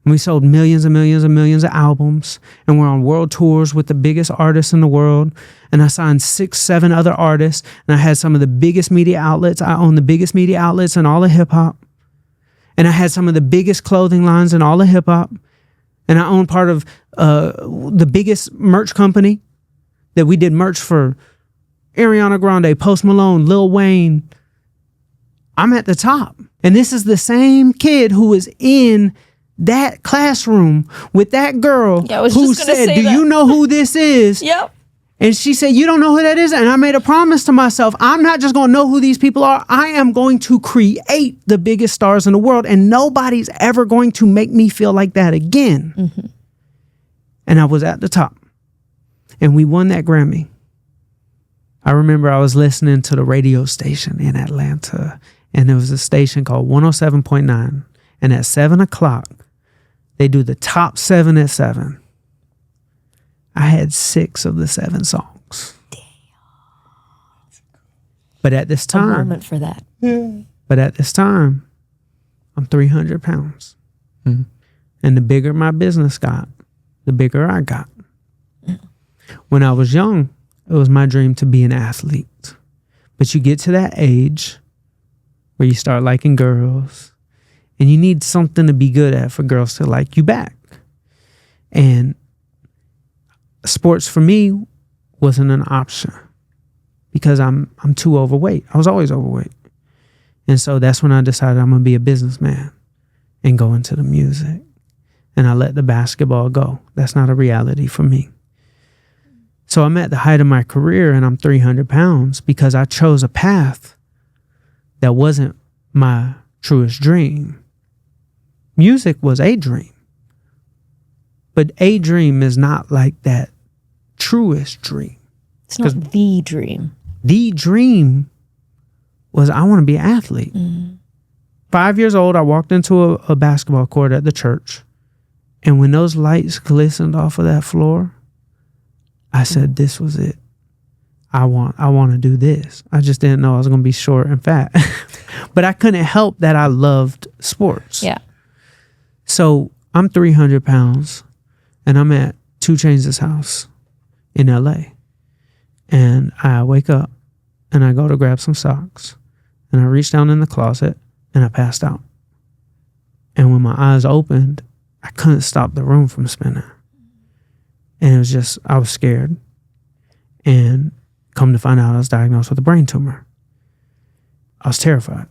And we sold millions and millions and millions of albums. And we're on world tours with the biggest artists in the world. And I signed 6, 7 other artists. And I had some of the biggest media outlets. I own the biggest media outlets in all of hip hop. And I had some of the biggest clothing lines in all of hip hop. And I own part of the biggest merch company that we did merch for Ariana Grande, Post Malone, Lil Wayne. I'm at the top. And this is the same kid who was in that classroom with that girl who said, do you know who this is? Yep. And she said, you don't know who that is? And I made a promise to myself, I'm not just going to know who these people are. I am going to create the biggest stars in the world. And nobody's ever going to make me feel like that again. Mm-hmm. And I was at the top. And we won that Grammy. I remember I was listening to the radio station in Atlanta. And there was a station called 107.9. And at 7 o'clock, they do the top 7 at 7. I had 6 of the 7 songs. Damn. But at this time, a moment for that. But at this time, I'm 300 pounds. Mm-hmm. And the bigger my business got, the bigger I got. When I was young, it was my dream to be an athlete. But you get to that age where you start liking girls, and you need something to be good at for girls to like you back. And sports for me wasn't an option because I'm too overweight. I was always overweight. And so that's when I decided I'm going to be a businessman and go into the music. And I let the basketball go. That's not a reality for me. So I'm at the height of my career and I'm 300 pounds because I chose a path that wasn't my truest dream. Music was a dream. But a dream is not like that truest dream. It's not the dream. The dream was I want to be an athlete. Mm-hmm. 5 years old, I walked into a basketball court at the church. And when those lights glistened off of that floor, I said, this was it. I want to do this. I just didn't know I was going to be short and fat. But I couldn't help that I loved sports. Yeah. So I'm 300 pounds and I'm at 2 Chainz' house in LA. And I wake up and I go to grab some socks and I reach down in the closet and I passed out. And when my eyes opened, I couldn't stop the room from spinning. And it was just, I was scared. And come to find out, I was diagnosed with a brain tumor. I was terrified.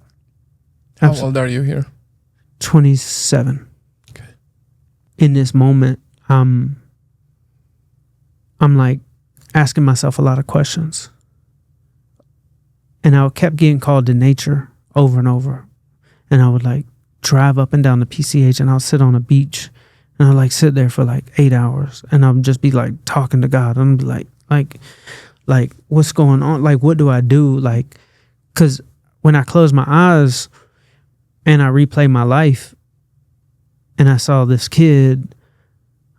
How old are you here? 27. Okay. In this moment, I'm like asking myself a lot of questions. And I kept getting called to nature over and over. And I would like drive up and down the PCH and I'll sit on a beach and I'll like sit there for like 8 hours and I'll just be like talking to God. And I'll be like, what's going on? Like, what do I do? Like, cause when I close my eyes and I replay my life and I saw this kid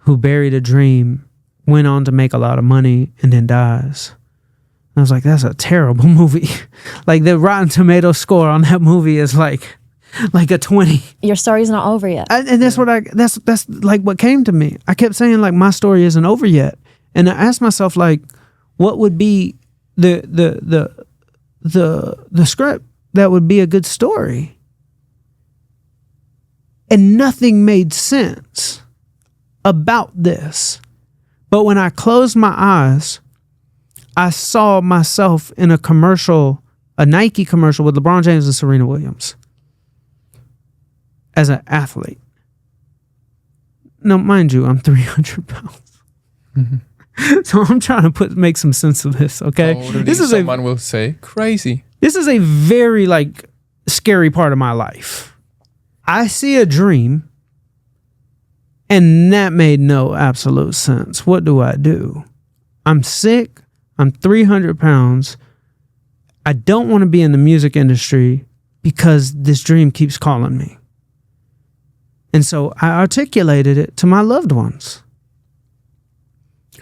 who buried a dream, went on to make a lot of money and then dies. And I was like, that's a terrible movie. Like the Rotten Tomato score on that movie is like a 20. Your story's not over yet. And that's what that's like what came to me. I kept saying like my story isn't over yet. And I asked myself like, what would be the script that would be a good story? And nothing made sense about this. But when I closed my eyes, I saw myself in a commercial, a Nike commercial with LeBron James and Serena Williams. as an athlete. Now, mind you, I'm 300 pounds. So I'm trying to make some sense of this, okay? Totally. This is Someone will say, crazy. This is a very, like, scary part of my life. I see a dream, and that made no absolute sense. What do I do? I'm sick. I'm 300 pounds. I don't want to be in the music industry because this dream keeps calling me. And so I articulated it to my loved ones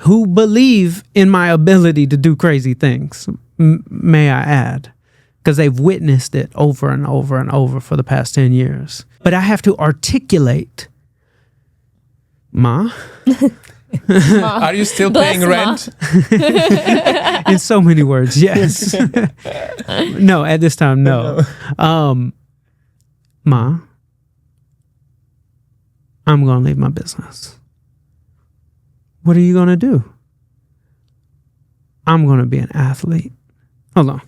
who believe in my ability to do crazy things, may I add, because they've witnessed it over and over and over for the past 10 years. But I have to articulate, Ma. Are you still paying rent? In so many words, yes. No, at this time, no. Ma, I'm going to leave my business. What are you going to do? I'm going to be an athlete. Hold on.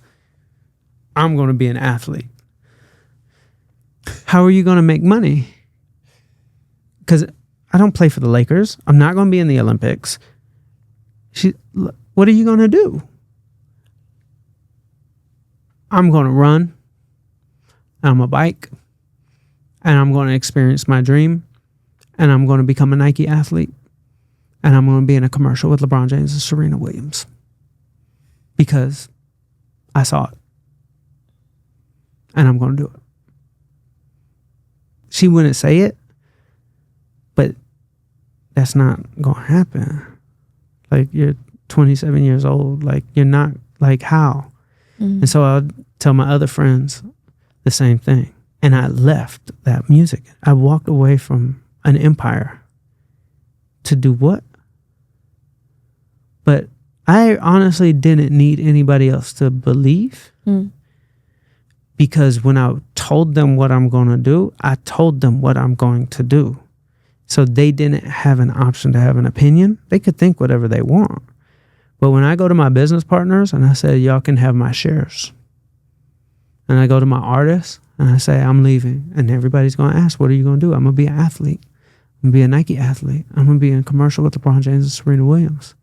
I'm going to be an athlete. How are you going to make money? Because I don't play for the Lakers. I'm not going to be in the Olympics. What are you going to do? I'm going to run. I'm a bike. And I'm going to experience my dream. And I'm going to become a Nike athlete. And I'm going to be in a commercial with LeBron James and Serena Williams. Because I saw it. And I'm going to do it. She wouldn't say it. But that's not going to happen. Like, you're 27 years old. Like, you're not, like, how? And so I'll tell my other friends the same thing. And I left that music. I walked away from an empire to do what? But I honestly didn't need anybody else to believe. Because when I told them what I'm going to do, I told them what I'm going to do. So they didn't have an option to have an opinion. They could think whatever they want. But when I go to my business partners and I say, y'all can have my shares. And I go to my artists and I say, I'm leaving. And everybody's going to ask, what are you going to do? I'm going to be an athlete. I'm going to be a Nike athlete. I'm going to be in a commercial with LeBron James and Serena Williams.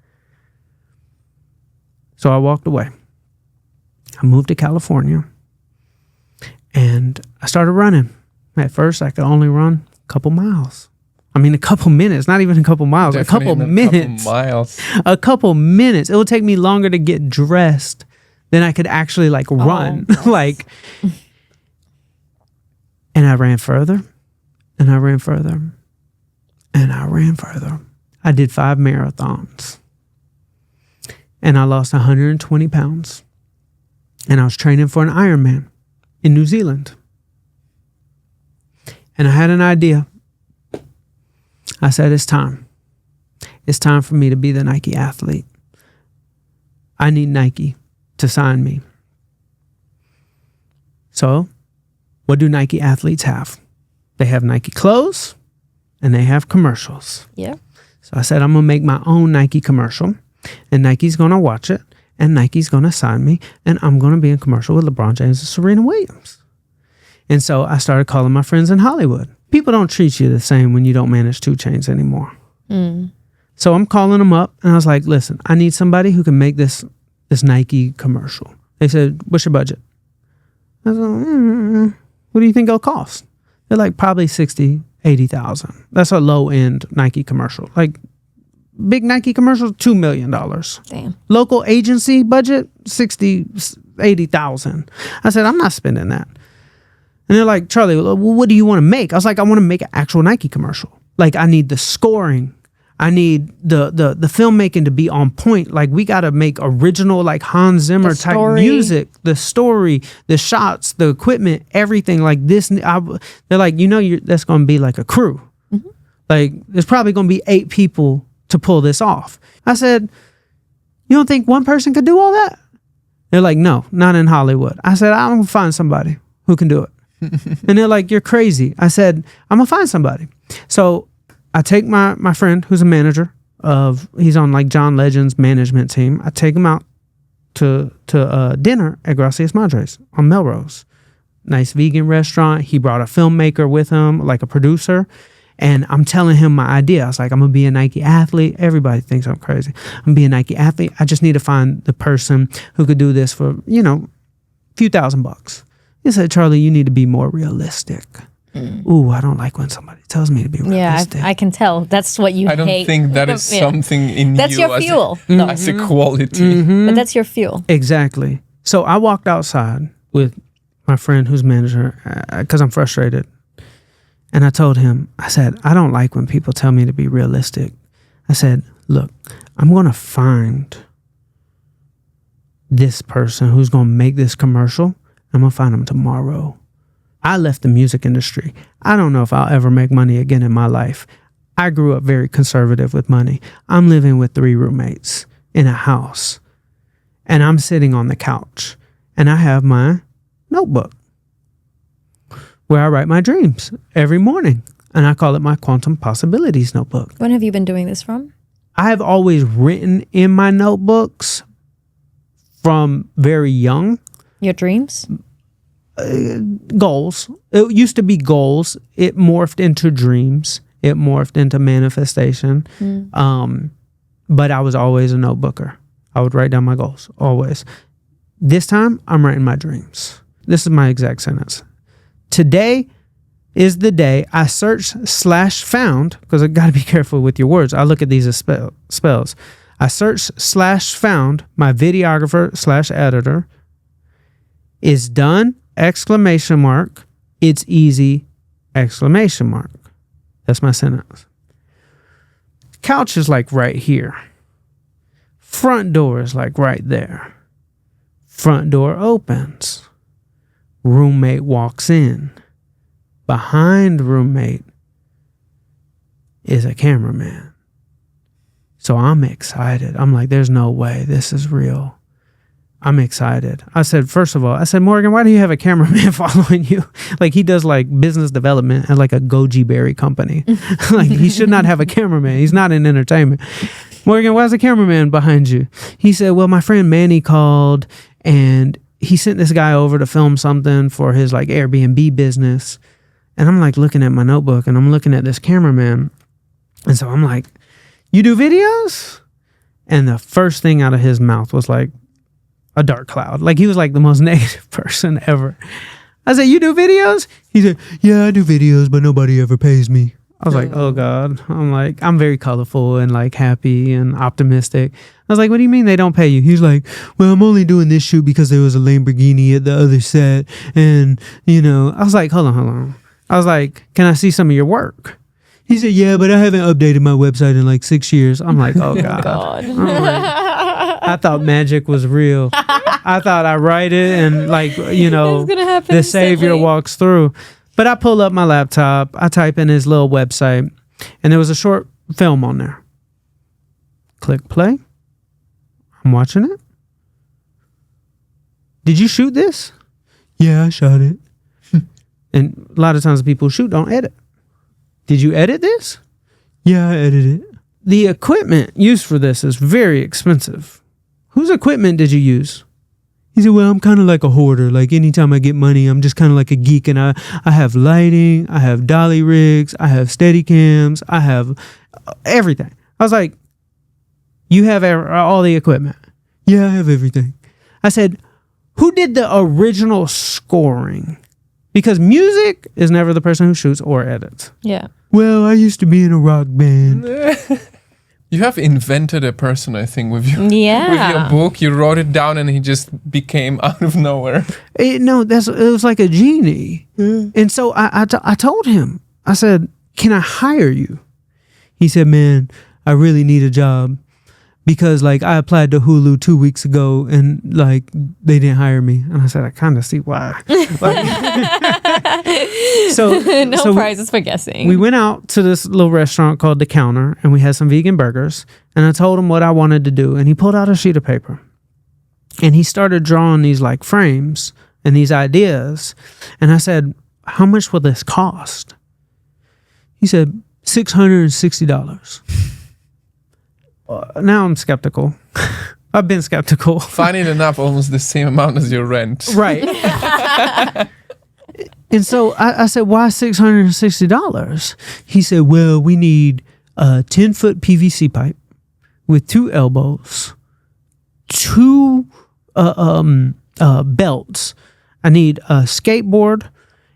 So I walked away. I moved to California. And I started running. At first, I could only run a couple miles. I mean, a couple minutes, not even a couple miles, Definitely a couple minutes. A couple minutes. It would take me longer to get dressed than I could actually like run. Like, and I ran further and I ran further and I ran further. I did 5 marathons and I lost 120 pounds and I was training for an Ironman in New Zealand. And I had an idea. I said, it's time. It's time for me to be the Nike athlete. I need Nike to sign me. So, what do Nike athletes have? They have Nike clothes and they have commercials. Yeah. So I said, I'm going to make my own Nike commercial and Nike's going to watch it and Nike's going to sign me and I'm going to be in a commercial with LeBron James and Serena Williams. And so I started calling my friends in Hollywood. People don't treat you the same when you don't manage 2 Chainz anymore. So I'm calling them up and I was like, listen, I need somebody who can make this Nike commercial. They said, what's your budget? I was like, what do you think it'll cost? They're like, probably 60, 80,000. That's a low end Nike commercial. Like big Nike commercial, $2 million. Damn. Local agency budget, 60, 80,000. I said, I'm not spending that. And they're like, Charlie, well, what do you want to make? I was like, I want to make an actual Nike commercial. Like, I need the scoring. I need the filmmaking to be on point. Like, we got to make original, like Hans Zimmer type music, the story, the shots, the equipment, everything like this. They're like, that's going to be like a crew. Like, there's probably going to be 8 people to pull this off. I said, you don't think one person could do all that? They're like, no, not in Hollywood. I said, I'm going to find somebody who can do it. And they're like, you're crazy. I said, I'm going to find somebody. So I take my friend who's a manager he's on like John Legend's management team. I take him out to dinner at Gracias Madres on Melrose. nice vegan restaurant. He brought a filmmaker with him, like a producer. And I'm telling him my idea. I was like, I'm going to be a Nike athlete. Everybody thinks I'm crazy. I'm going to be a Nike athlete. I just need to find the person who could do this for, you know, a few $1,000. He said, Charlie, you need to be more realistic. Ooh, I don't like when somebody tells me to be realistic. Yeah, I can tell. That's what you hate. I don't think that is something in that's you your fuel. as a quality. But that's your fuel. Exactly. So I walked outside with my friend who's manager because I'm frustrated. And I told him, I said, I don't like when people tell me to be realistic. I said, look, I'm going to find this person who's going to make this commercial. I'm going to find them tomorrow. I left the music industry. I don't know if I'll ever make money again in my life. I grew up very conservative with money. I'm living with 3 roommates in a house. And I'm sitting on the couch. And I have my notebook where I write my dreams every morning. And I call it my Quantum Possibilities notebook. When have you been doing this from? I have always written in my notebooks from very young. Your dreams? Goals. It used to be goals. It morphed into dreams. It morphed into manifestation. But I was always a notebooker. I would write down my goals, always. This time, I'm writing my dreams. This is my exact sentence. Today is the day I searched/found, because I got to be careful with your words. I look at these as spells. I searched/found my videographer/editor is done, ! It's easy, ! That's my sentence. Couch is like right here. Front door is like right there. Front door opens. Roommate walks in. Behind roommate is a cameraman. So I'm excited. I'm like, there's no way this is real. I'm excited. I said, first of all, Morgan, why do you have a cameraman following you? Like, he does like business development at like a goji berry company. Like, he should not have a cameraman. He's not in entertainment. Morgan, why's the cameraman behind you? He said, well, my friend Manny called and he sent this guy over to film something for his like Airbnb business. And I'm like looking at my notebook and I'm looking at this cameraman. And so I'm like, you do videos? And the first thing out of his mouth was like a dark cloud. Like, he was like the most negative person ever. I said, you do videos? He said, yeah, I do videos, but nobody ever pays me. I was like, oh God. I'm like, I'm very colorful and like happy and optimistic. I was like, what do you mean they don't pay you? He's like, well, I'm only doing this shoot because there was a Lamborghini at the other set. And, you know, I was like, hold on. I was like, can I see some of your work? He said, yeah, but I haven't updated my website in like 6 years. I'm like, oh God. I'm like, I thought magic was real. I thought I write it and like, you know, the savior walks through. But I pull up my laptop, I type in his little website, and there was a short film on there. Click play. I'm watching it. Did you shoot this? Yeah, I shot it. And a lot of times the people who shoot don't edit. Did you edit this? Yeah, I edited it. The equipment used for this is very expensive. Whose equipment did you use? He said, well, I'm kind of like a hoarder. Like, anytime I get money, I'm just kind of like a geek. And I have lighting, I have dolly rigs, I have steady cams, I have everything. I was like, you have all the equipment? Yeah, I have everything. I said, who did the original scoring? Because music is never the person who shoots or edits. Yeah. Well, I used to be in a rock band. You have invented a person, I think, with your book. You wrote it down and he just became out of nowhere. It was like a genie. And so I told him, I said, can I hire you? He said, man, I really need a job. Because like I applied to Hulu 2 weeks ago and like they didn't hire me. And I said, I kind of see why. No prizes for guessing. We went out to this little restaurant called The Counter and we had some vegan burgers. And I told him what I wanted to do. And he pulled out a sheet of paper. And he started drawing these like frames and these ideas. And I said, how much will this cost? He said, $660. Now I'm skeptical. I've been skeptical. Funny enough, almost the same amount as your rent. Right. And so I said, why $660? He said, well, we need a 10-foot PVC pipe with 2 elbows, 2 belts. I need a skateboard,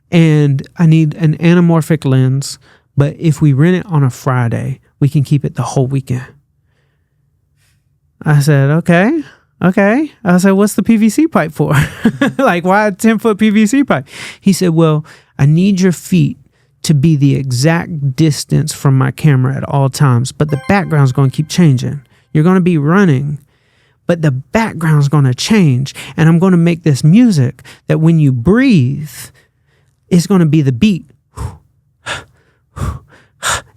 and I need an anamorphic lens. But if we rent it on a Friday, we can keep it the whole weekend. I said, okay. I said, what's the PVC pipe for? Like, why a 10-foot PVC pipe? He said, well, I need your feet to be the exact distance from my camera at all times, but the background's going to keep changing. You're going to be running, but the background's going to change. And I'm going to make this music that when you breathe, it's going to be the beat.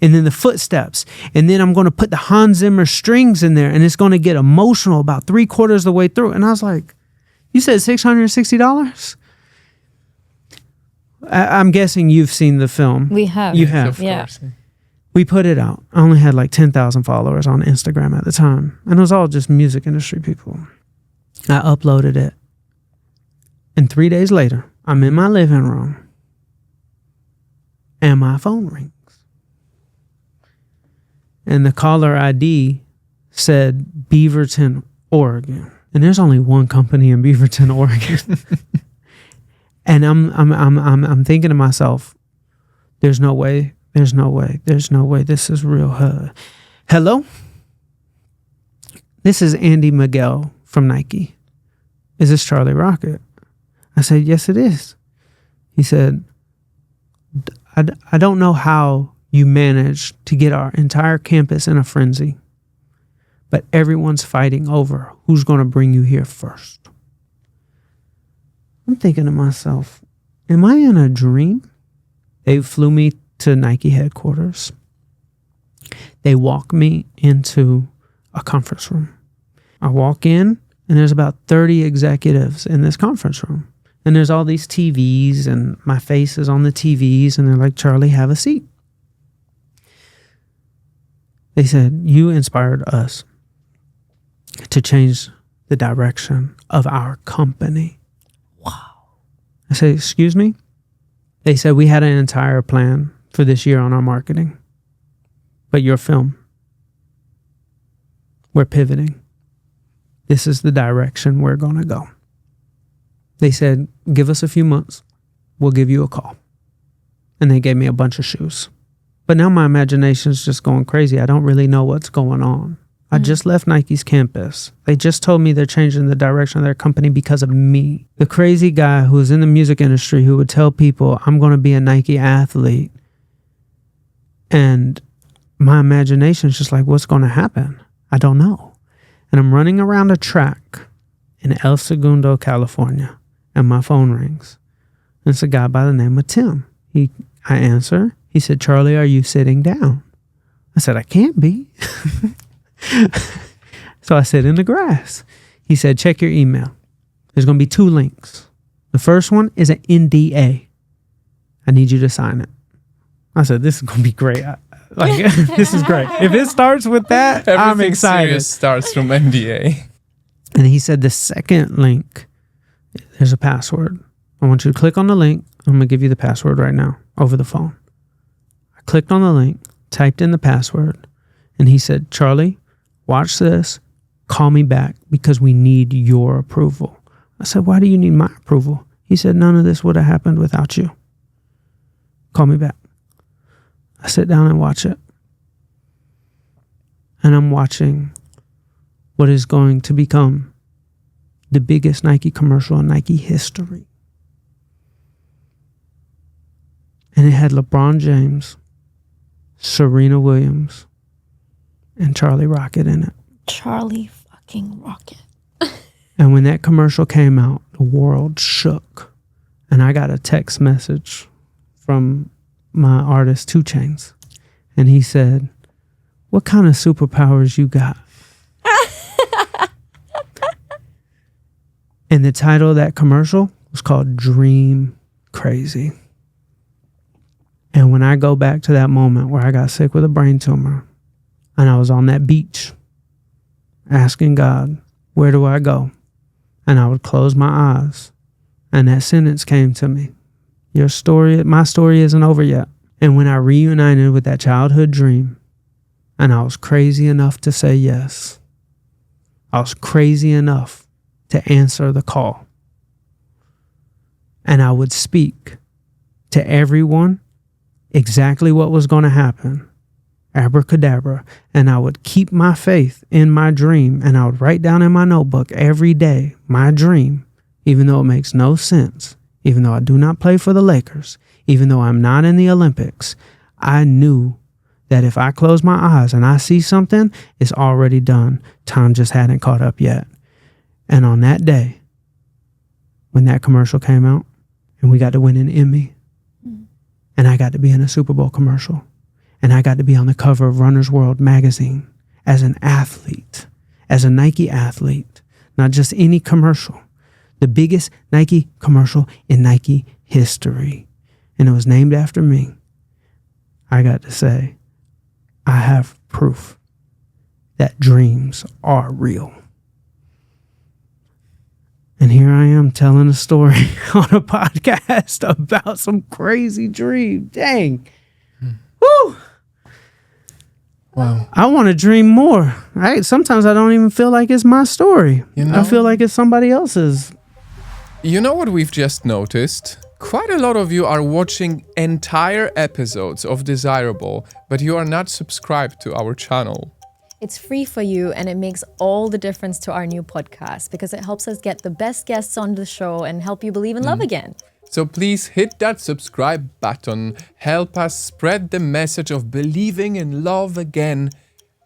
And then the footsteps. And then I'm going to put the Hans Zimmer strings in there, and it's going to get emotional about 3/4 of the way through. And I was like, you said $660? I'm guessing you've seen the film. We have. You have. Yeah. We put it out. I only had like 10,000 followers on Instagram at the time. And it was all just music industry people. I uploaded it. And 3 days later, I'm in my living room. And my phone rings. And the caller ID said Beaverton, Oregon. And there's only one company in Beaverton, Oregon. And I'm thinking to myself, there's no way this is real. Hello? This is Andy Miguel from Nike. Is this Charlie Rocket? I said, yes, it is. He said, I don't know how you managed to get our entire campus in a frenzy, but everyone's fighting over who's going to bring you here first. I'm thinking to myself, am I in a dream? They flew me to Nike headquarters. They walk me into a conference room. I walk in, and there's about 30 executives in this conference room. And there's all these TVs, and my face is on the TVs, and they're like, Charlie, have a seat. They said, you inspired us to change the direction of our company. Wow. I said, excuse me? They said, we had an entire plan for this year on our marketing. But your film, we're pivoting. This is the direction we're going to go. They said, give us a few months. We'll give you a call. And they gave me a bunch of shoes. But now my imagination's just going crazy. I don't really know what's going on. I just left Nike's campus. They just told me they're changing the direction of their company because of me. The crazy guy who was in the music industry who would tell people, I'm going to be a Nike athlete. And my imagination's just like, what's going to happen? I don't know. And I'm running around a track in El Segundo, California, and my phone rings. And it's a guy by the name of Tim. I answer. He said, Charlie, are you sitting down? I said, I can't be. So I sit in the grass. He said, check your email. There's going to be 2 links. The first one is an NDA. I need you to sign it. I said, this is going to be great. This is great. If it starts with that, I'm excited. Serious starts from NDA. And he said, the second link, there's a password. I want you to click on the link. I'm going to give you the password right now over the phone. I clicked on the link, typed in the password, and he said, Charlie, watch this. Call me back because we need your approval. I said, why do you need my approval? He said, none of this would have happened without you. Call me back. I sit down and watch it. And I'm watching what is going to become the biggest Nike commercial in Nike history. And it had LeBron James, Serena Williams, and Charlie Rocket in it. Charlie fucking Rocket. And when that commercial came out, the world shook. And I got a text message from my artist 2 Chainz. And he said, what kind of superpowers you got? And the title of that commercial was called Dream Crazy. And when I go back to that moment where I got sick with a brain tumor and I was on that beach asking God, where do I go? And I would close my eyes and that sentence came to me, My story isn't over yet. And when I reunited with that childhood dream, and I was crazy enough to say yes, I was crazy enough to answer the call. And I would speak to everyone exactly what was going to happen. Abracadabra. And I would keep my faith in my dream, and I would write down in my notebook every day my dream, even though it makes no sense, even though I do not play for the Lakers, even though I'm not in the Olympics. I knew that if I close my eyes and I see something, it's already done. Time just hadn't caught up yet. And on that day, when that commercial came out and we got to win an Emmy, and I got to be in a Super Bowl commercial, and I got to be on the cover of Runner's World magazine as an athlete, as a Nike athlete, not just any commercial, the biggest Nike commercial in Nike history. And it was named after me. I got to say, I have proof that dreams are real. And here I am telling a story on a podcast about some crazy dream. Dang. Woo! Wow. I want to dream more. Sometimes I don't even feel like it's my story. I feel like it's somebody else's. You know what we've just noticed? Quite a lot of you are watching entire episodes of Desirable, but you are not subscribed to our channel. It's free for you, and it makes all the difference to our new podcast because it helps us get the best guests on the show and help you believe in love again. So please hit that subscribe button, help us spread the message of believing in love again.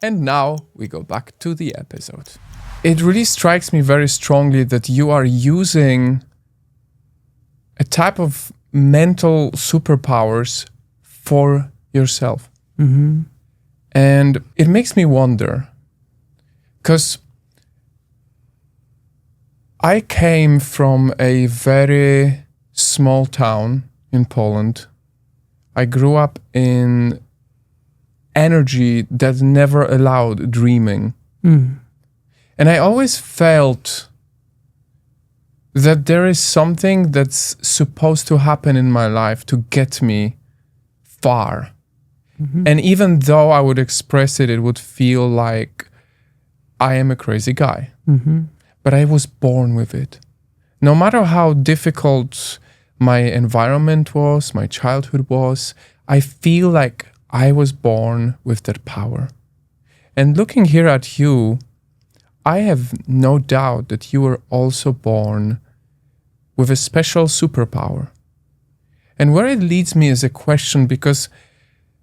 And now we go back to the episode. It really strikes me very strongly that you are using a type of mental superpowers for yourself. Mm-hmm. And it makes me wonder, because I came from a very small town in Poland. I grew up in energy that never allowed dreaming. Mm. And I always felt that there is something that's supposed to happen in my life to get me far. Mm-hmm. And even though I would express it, it would feel like I am a crazy guy. Mm-hmm. But I was born with it. No matter how difficult my environment was, my childhood was, I feel like I was born with that power. And looking here at you, I have no doubt that you were also born with a special superpower. And where it leads me is a question, because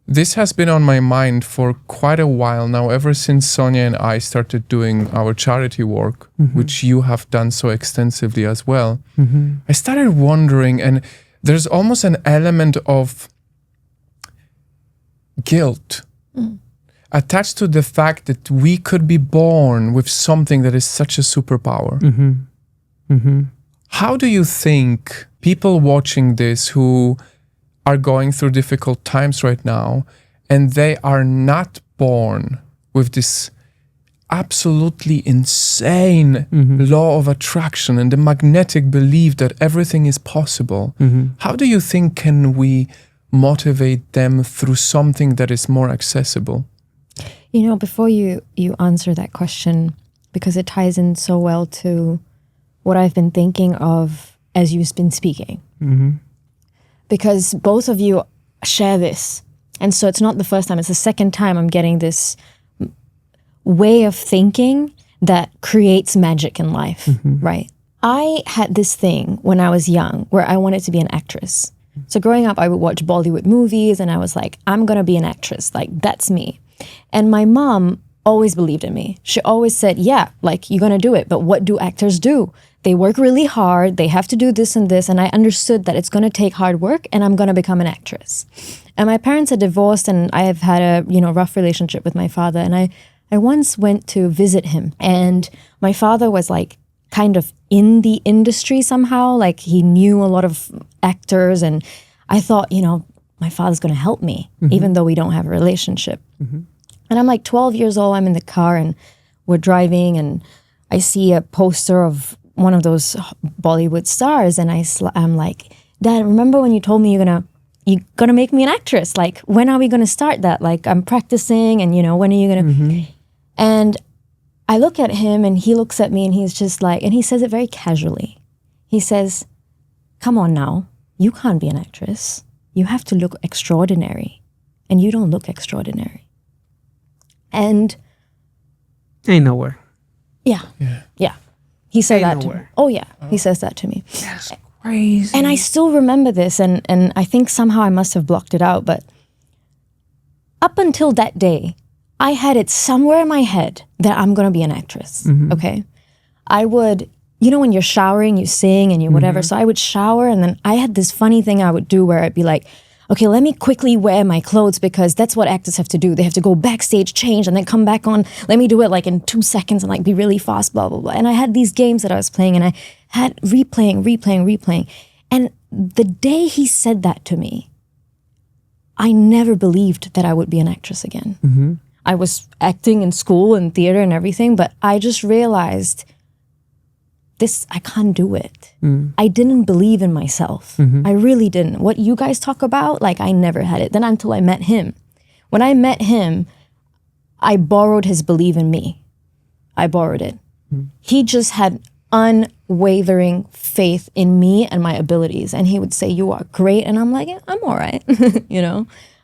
this has been on my mind for quite a while now, ever since Sonia and I started doing our charity work, mm-hmm. which you have done so extensively as well. Mm-hmm. I started wondering, and there's almost an element of guilt attached to the fact that we could be born with something that is such a superpower. Mm-hmm. Mm-hmm. How do you think people watching this who are going through difficult times right now, and they are not born with this absolutely insane mm-hmm. law of attraction and the magnetic belief that everything is possible, mm-hmm. how do you think can we motivate them through something that is more accessible? You know, before you answer that question, because it ties in so well to what I've been thinking of as you've been speaking. Mm-hmm. Because both of you share this. And so it's not the first time, it's the second time I'm getting this way of thinking that creates magic in life, mm-hmm. right? I had this thing when I was young where I wanted to be an actress. So growing up, I would watch Bollywood movies and I was like, I'm going to be an actress. Like, that's me. And my mom always believed in me. She always said, yeah, like, you're going to do it. But what do actors do? They work really hard. They have to do this and this. And I understood that it's going to take hard work and I'm going to become an actress. And my parents are divorced and I have had a, rough relationship with my father. And I once went to visit him and my father was like kind of in the industry somehow. Like he knew a lot of actors and I thought, my father's going to help me, mm-hmm. even though we don't have a relationship. Mm-hmm. And I'm like 12 years old. I'm in the car and we're driving and I see a poster of one of those Bollywood stars and I'm like, Dad, remember when you told me you're gonna make me an actress? Like, when are we gonna start that? Like, I'm practicing, and when are you gonna? And I look at him, and he looks at me, and he's just like, and he says it very casually. He says, "Come on now, you can't be an actress. You have to look extraordinary, and you don't look extraordinary." And ain't nowhere. Yeah. He said Ain't that nowhere. to me. Oh yeah, he says that to me. That's crazy. And I still remember this, and I think somehow I must have blocked it out, but up until that day, I had it somewhere in my head that I'm going to be an actress, okay? I would, when you're showering, you sing and you whatever, so I would shower, and then I had this funny thing I would do where I'd be like, okay, let me quickly wear my clothes because that's what actors have to do. They have to go backstage, change, and then come back on. Let me do it like in 2 seconds and like be really fast, blah, blah, blah. And I had these games that I was playing, and I had replaying. And the day he said that to me, I never believed that I would be an actress again. I was acting in school and theater and everything, but I just realized I can't do it. I didn't believe in myself. I really didn't. What you guys talk about, like, I never had it. Then until I met him. When I met him, I borrowed his belief in me. I borrowed it. He just had unwavering faith in me and my abilities. And he would say, "You are great." And I'm like, "Yeah, I'm all right."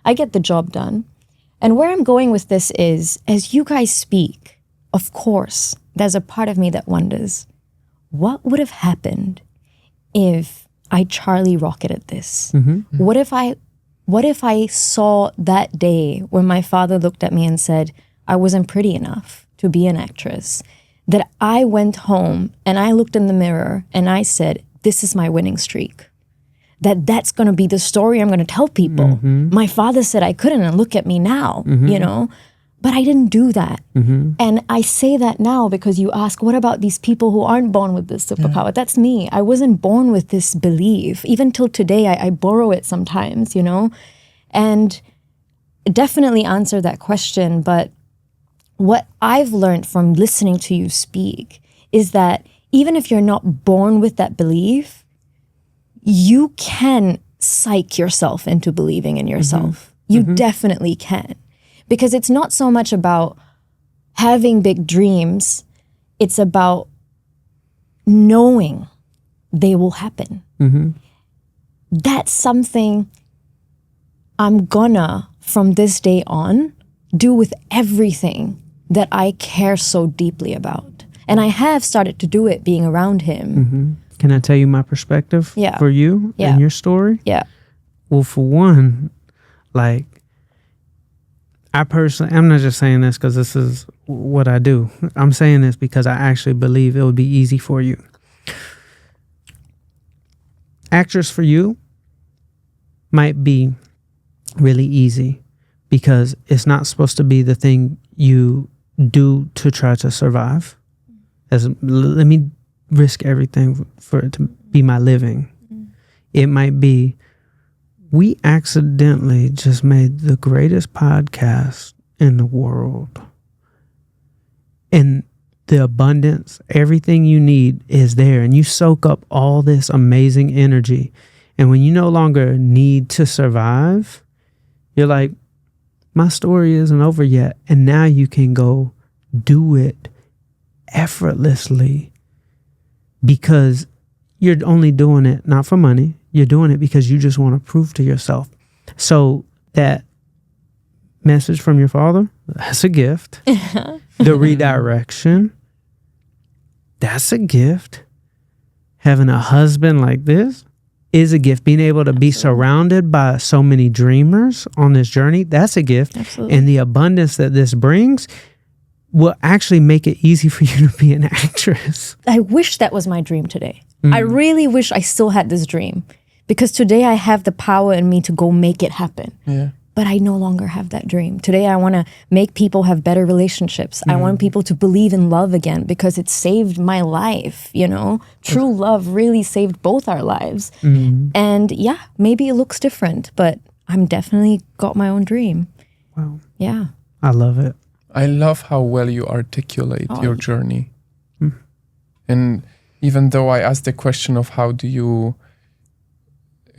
I get the job done. And where I'm going with this is, as you guys speak, of course, there's a part of me that wonders, what would have happened if I Charlie rocketed this? What if I saw that day when my father looked at me and said, I wasn't pretty enough to be an actress, that I went home and I looked in the mirror and I said, this is my winning streak. That's going to be the story I'm going to tell people. My father said I couldn't, and look at me now, But I didn't do that. And I say that now because you ask, what about these people who aren't born with this superpower? That's me. I wasn't born with this belief. Even till today, I borrow it sometimes, And definitely answer that question. But what I've learned from listening to you speak is that even if you're not born with that belief, you can psych yourself into believing in yourself. You definitely can. Because it's not so much about having big dreams, it's about knowing they will happen. That's something I'm gonna, from this day on, do with everything that I care so deeply about. And I have started to do it being around him. Can I tell you my perspective for you and your story? Yeah. Well, for one, like, I personally, I'm not just saying this because this is what I do. I'm saying this because I actually believe it would be easy for you. Actress for you might be really easy because it's not supposed to be the thing you do to try to survive. Let me risk everything for it to be my living. It might be, we accidentally just made the greatest podcast in the world. And the abundance, everything you need is there. And you soak up all this amazing energy. And when you no longer need to survive, you're like, my story isn't over yet. And now you can go do it effortlessly because you're only doing it not for money. You're doing it because you just want to prove to yourself. So that message from your father, that's a gift. The redirection, that's a gift. Having a husband like this is a gift. Being able to be surrounded by so many dreamers on this journey, that's a gift. Absolutely. And the abundance that this brings will actually make it easy for you to be an actress. I wish that was my dream today. I really wish I still had this dream, because today I have the power in me to go make it happen. Yeah. But I no longer have that dream. Today I want to make people have better relationships. I want people to believe in love again because it saved my life, True love really saved both our lives. And yeah, maybe it looks different, but I'm definitely got my own dream. Wow. Yeah. I love it. I love how well you articulate your journey. And even though I asked the question of how do you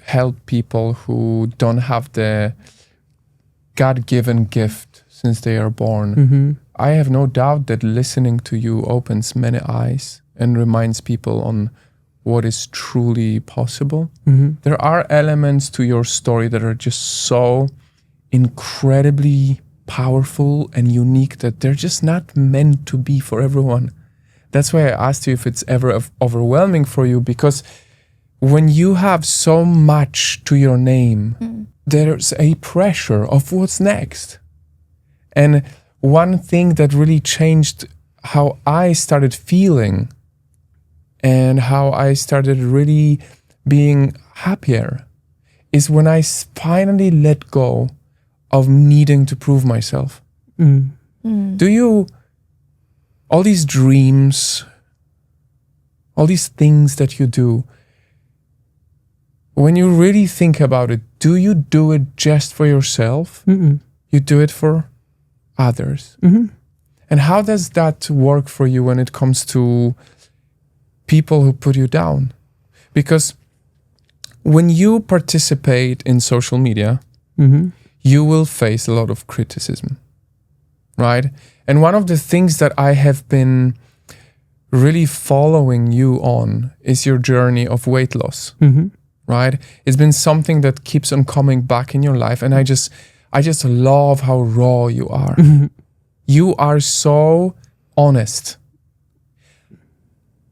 help people who don't have the God-given gift since they are born. Mm-hmm. I have no doubt that listening to you opens many eyes and reminds people on what is truly possible. Mm-hmm. There are elements to your story that are just so incredibly powerful and unique that they're just not meant to be for everyone. That's why I asked you if it's ever overwhelming for you, because when you have so much to your name, there's a pressure of what's next. And one thing that really changed how I started feeling and how I started really being happier is when I finally let go of needing to prove myself. Do you, all these dreams, all these things that you do, when you really think about it, do you do it just for yourself? You do it for others. And how does that work for you when it comes to people who put you down? Because when you participate in social media, you will face a lot of criticism, right? And one of the things that I have been really following you on is your journey of weight loss, right? It's been something that keeps on coming back in your life. And I just love how raw you are. You are so honest.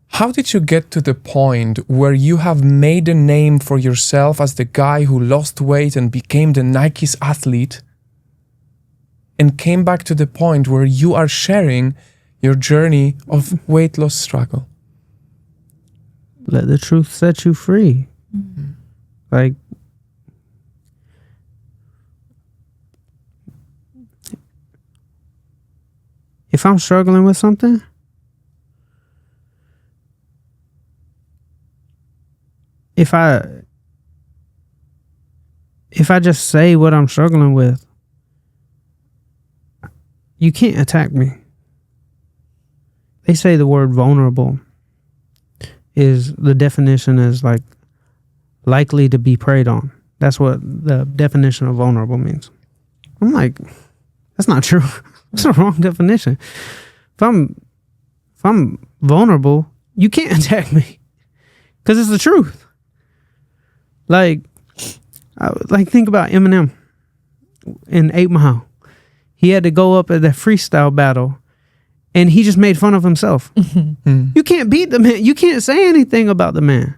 How did you get to the point where you have made a name for yourself as the guy who lost weight and became the Nike's athlete, and came back to the point where you are sharing your journey of weight loss struggle? Let the truth set you free. Like, if I'm struggling with something, if I just say what I'm struggling with, you can't attack me. They say the word vulnerable is, the definition is like likely to be preyed on. That's what the definition of vulnerable means. I'm like, that's not true. That's the wrong definition. If I'm vulnerable, you can't attack me, because it's the truth. Like think about Eminem in 8 Mile. He had to go up at that freestyle battle, and he just made fun of himself. You can't beat the man. You can't say anything about the man.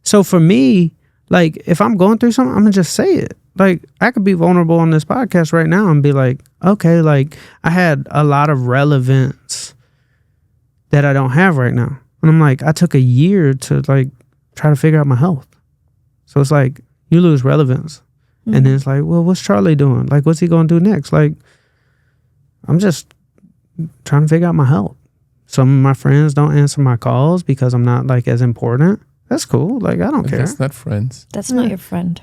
So for me, like, if I'm going through something, I'm gonna just say it. Like, I could be vulnerable on this podcast right now and be like, okay, like, I had a lot of relevance that I don't have right now. And I'm like, I took a year to like try to figure out my health. So it's like, you lose relevance. And then it's like, well, what's Charlie doing? Like, what's he going to do next? Like, I'm just trying to figure out my health. Some of my friends don't answer my calls because I'm not like as important. That's cool. Like, I don't care. That's not friends. That's not your friend.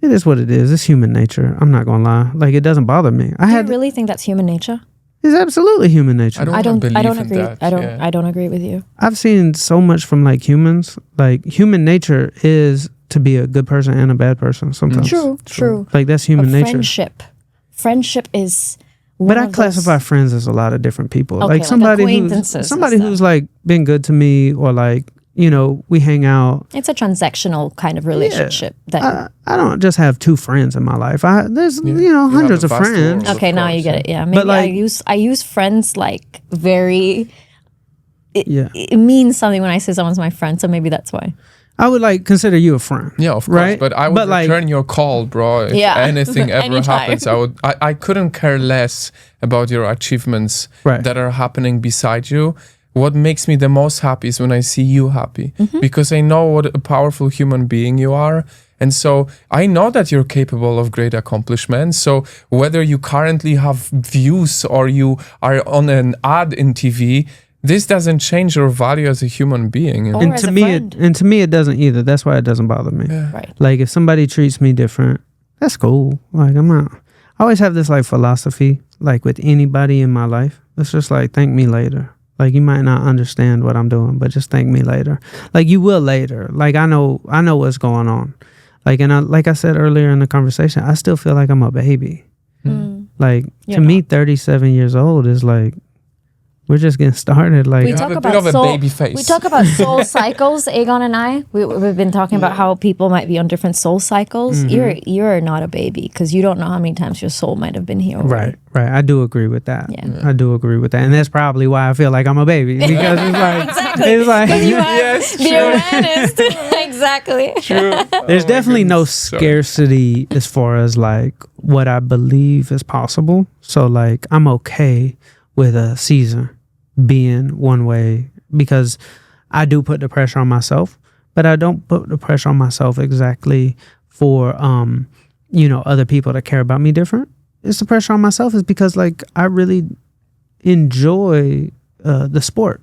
It is what it is. It's human nature. I'm not going to lie. Like, it doesn't bother me. Do you really think that's human nature? It's absolutely human nature. I don't agree. That, I don't agree with you. I've seen so much from like humans. Like, human nature is to be a good person and a bad person sometimes. True. Like, that's human nature. Friendship is. But I classify friends as a lot of different people. Okay, like somebody acquaintances who's like been good to me, or like, you know, we hang out. It's a transactional kind of relationship. I don't just have 2 friends in my life. There's you know, hundreds of friends. World, okay, now you get it. Yeah, maybe but like, I use friends like very. It means something when I say someone's my friend, so maybe that's why. I would like consider you a friend. Yeah, of course. Right? But I would return your call, bro. If anything ever happens, I couldn't care less about your achievements that are happening beside you. What makes me the most happy is when I see you happy, because I know what a powerful human being you are. And so I know that you're capable of great accomplishments. So whether you currently have views or you are on an ad in TV, this doesn't change your value as a human being. And to me, it doesn't either. That's why it doesn't bother me. Yeah. Right. Like, if somebody treats me different, that's cool. Like, I'm not. I always have this like philosophy, like with anybody in my life. It's just like, thank me later. Like, you might not understand what I'm doing, but just thank me later. Like, you will later. Like, I know what's going on. Like, and like I said earlier in the conversation, I still feel like I'm a baby. Like, to me, 37 years old is like, we're just getting started. Like, We You talk have a about bit of a soul- baby face. We talk about soul cycles, Aegon and I. We've been talking about how people might be on different soul cycles. You're not a baby because you don't know how many times your soul might have been here already. right. I do agree with that. Yeah. I do agree with that. And that's probably why I feel like I'm a baby. Because it's like, it's like, Yes, The awareness. Exactly. there's definitely no scarcity as far as like what I believe is possible. So like, I'm okay with a season being one way because I do put the pressure on myself, but I don't put the pressure on myself exactly for other people to care about me different. It's the pressure on myself is because like I really enjoy the sport.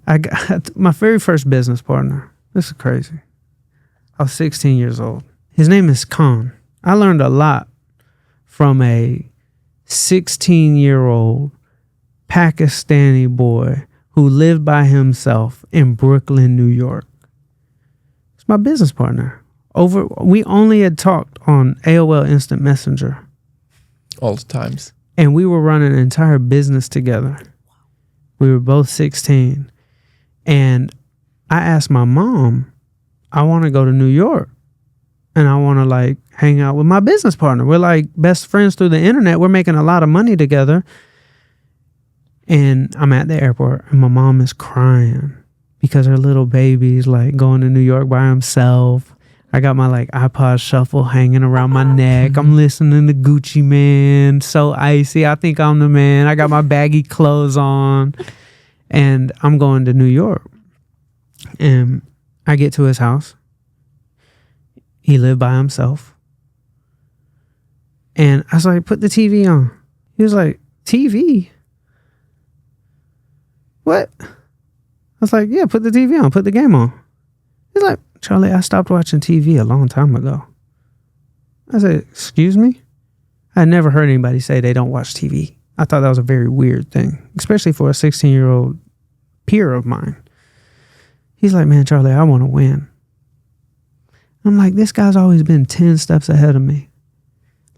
I got my very first business partner. This is crazy. I was 16 years old. His name is Khan. I learned a lot from a 16-year-old Pakistani boy who lived by himself in Brooklyn, New York. It's my business partner. We only had talked on AOL Instant Messenger, All the times. and we were running an entire business together. We were both 16, and I asked my mom, I want to go to New York, and I want to like hang out with my business partner. We're like best friends through the internet. We're making a lot of money together. And I'm at the airport and my mom is crying because her little baby's like going to New York by himself. I got my like iPod shuffle hanging around my neck. I'm listening to Gucci Man, So Icy. I think I'm the man. I got my baggy clothes on and I'm going to New York. And I get to his house. He lived by himself. And I was like, put the TV on. He was like, TV? What? I was like, yeah, put the TV on, put the game on. He's like, Charlie, I stopped watching TV a long time ago. I said, excuse me? I had never heard anybody say they don't watch TV. I thought that was a very weird thing, especially for a 16-year-old peer of mine. He's like, man, Charlie, I want to win. I'm like, this guy's always been 10 steps ahead of me.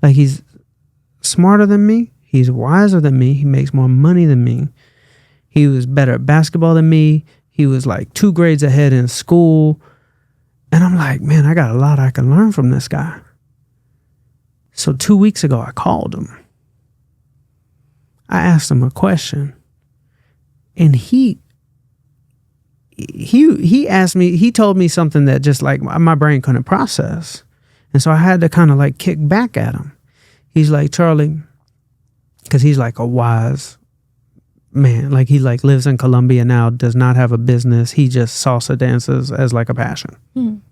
Like, he's smarter than me. He's wiser than me. He makes more money than me. He was better at basketball than me. He was like 2 grades ahead in school. And I'm like, man, I got a lot I can learn from this guy. So 2 weeks ago, I called him. I asked him a question. And he asked me, he told me something that just like my brain couldn't process. And so I had to kind of like kick back at him. He's like, Charlie, because he's like a wise man, like he like lives in Colombia now, does not have a business. He just salsa dances as like a passion.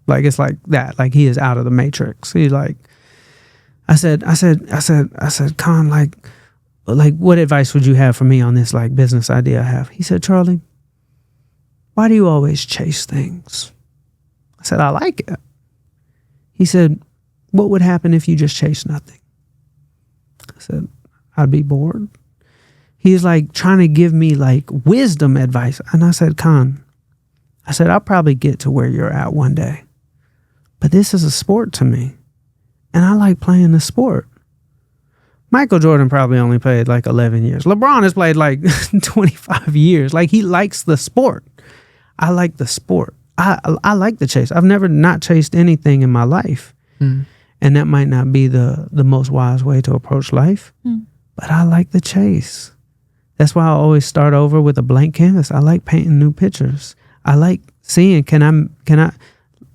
Like it's like that. Like he is out of the matrix. He's like, I said, Khan, like what advice would you have for me on this like business idea I have? He said, Charlie, why do you always chase things? I said, I like it. He said, what would happen if you just chase nothing? I said, I'd be bored. He's like trying to give me like wisdom advice. And I said, Khan, I said, I'll probably get to where you're at one day. But this is a sport to me. And I like playing the sport. Michael Jordan probably only played like 11 years. LeBron has played like 25 years. Like he likes the sport. I like the sport. I like the chase. I've never not chased anything in my life. And that might not be the most wise way to approach life. But I like the chase. That's why I always start over with a blank canvas. I like painting new pictures. I like seeing, can I,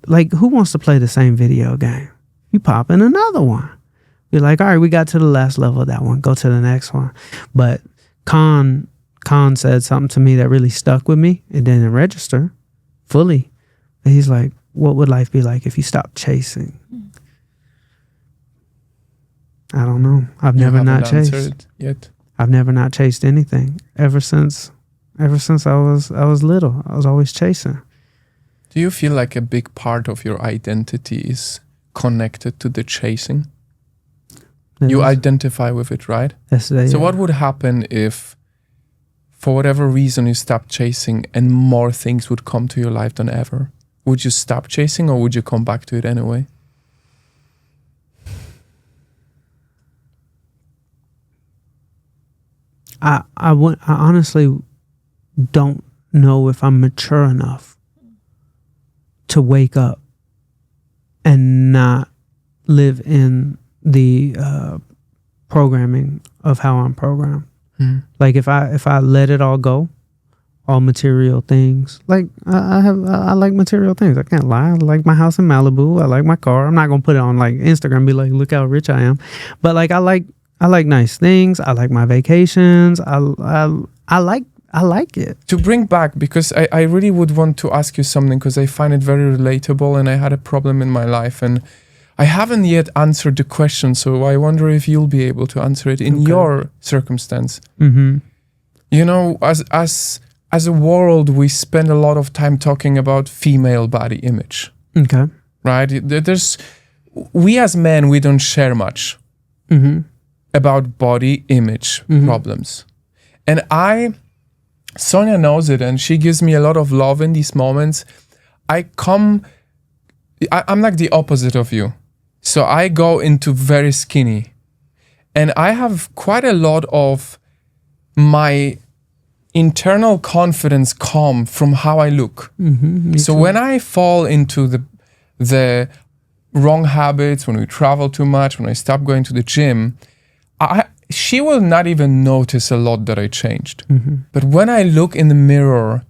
like, who wants to play the same video game? You pop in another one. You're like, all right, we got to the last level of that one. Go to the next one. But Khan said something to me that really stuck with me. It didn't register fully. But he's like, what would life be like if you stopped chasing? I don't know. I've never not chased yet. I've never not chased anything ever since I was little. I was always chasing. Do you feel like a big part of your identity is connected to the chasing? You identify with it, right? So what would happen if, for whatever reason, you stopped chasing and more things would come to your life than ever? Would you stop chasing or would you come back to it anyway? I honestly don't know if I'm mature enough to wake up and not live in the programming of how I'm programmed. Like if I let it all go, all material things. Like I like material things. I can't lie. I like my house in Malibu. I like my car. I'm not gonna put it on like Instagram and be like, look how rich I am. But like I like nice things. I like my vacations. I like it. To bring back, because I really would want to ask you something, because I find it very relatable, and I had a problem in my life, and I haven't yet answered the question, so I wonder if you'll be able to answer it in your circumstance. Mm-hmm. You know, as a world, we spend a lot of time talking about female body image. Okay. Right? We as men, we don't share much about body image problems. And Sonia knows it, and she gives me a lot of love in these moments. I'm like the opposite of you. So I go into very skinny. And I have quite a lot of my internal confidence come from how I look. So when I fall into the wrong habits, when we travel too much, when I stop going to the gym, she will not even notice a lot that I changed. But when I look in the mirror,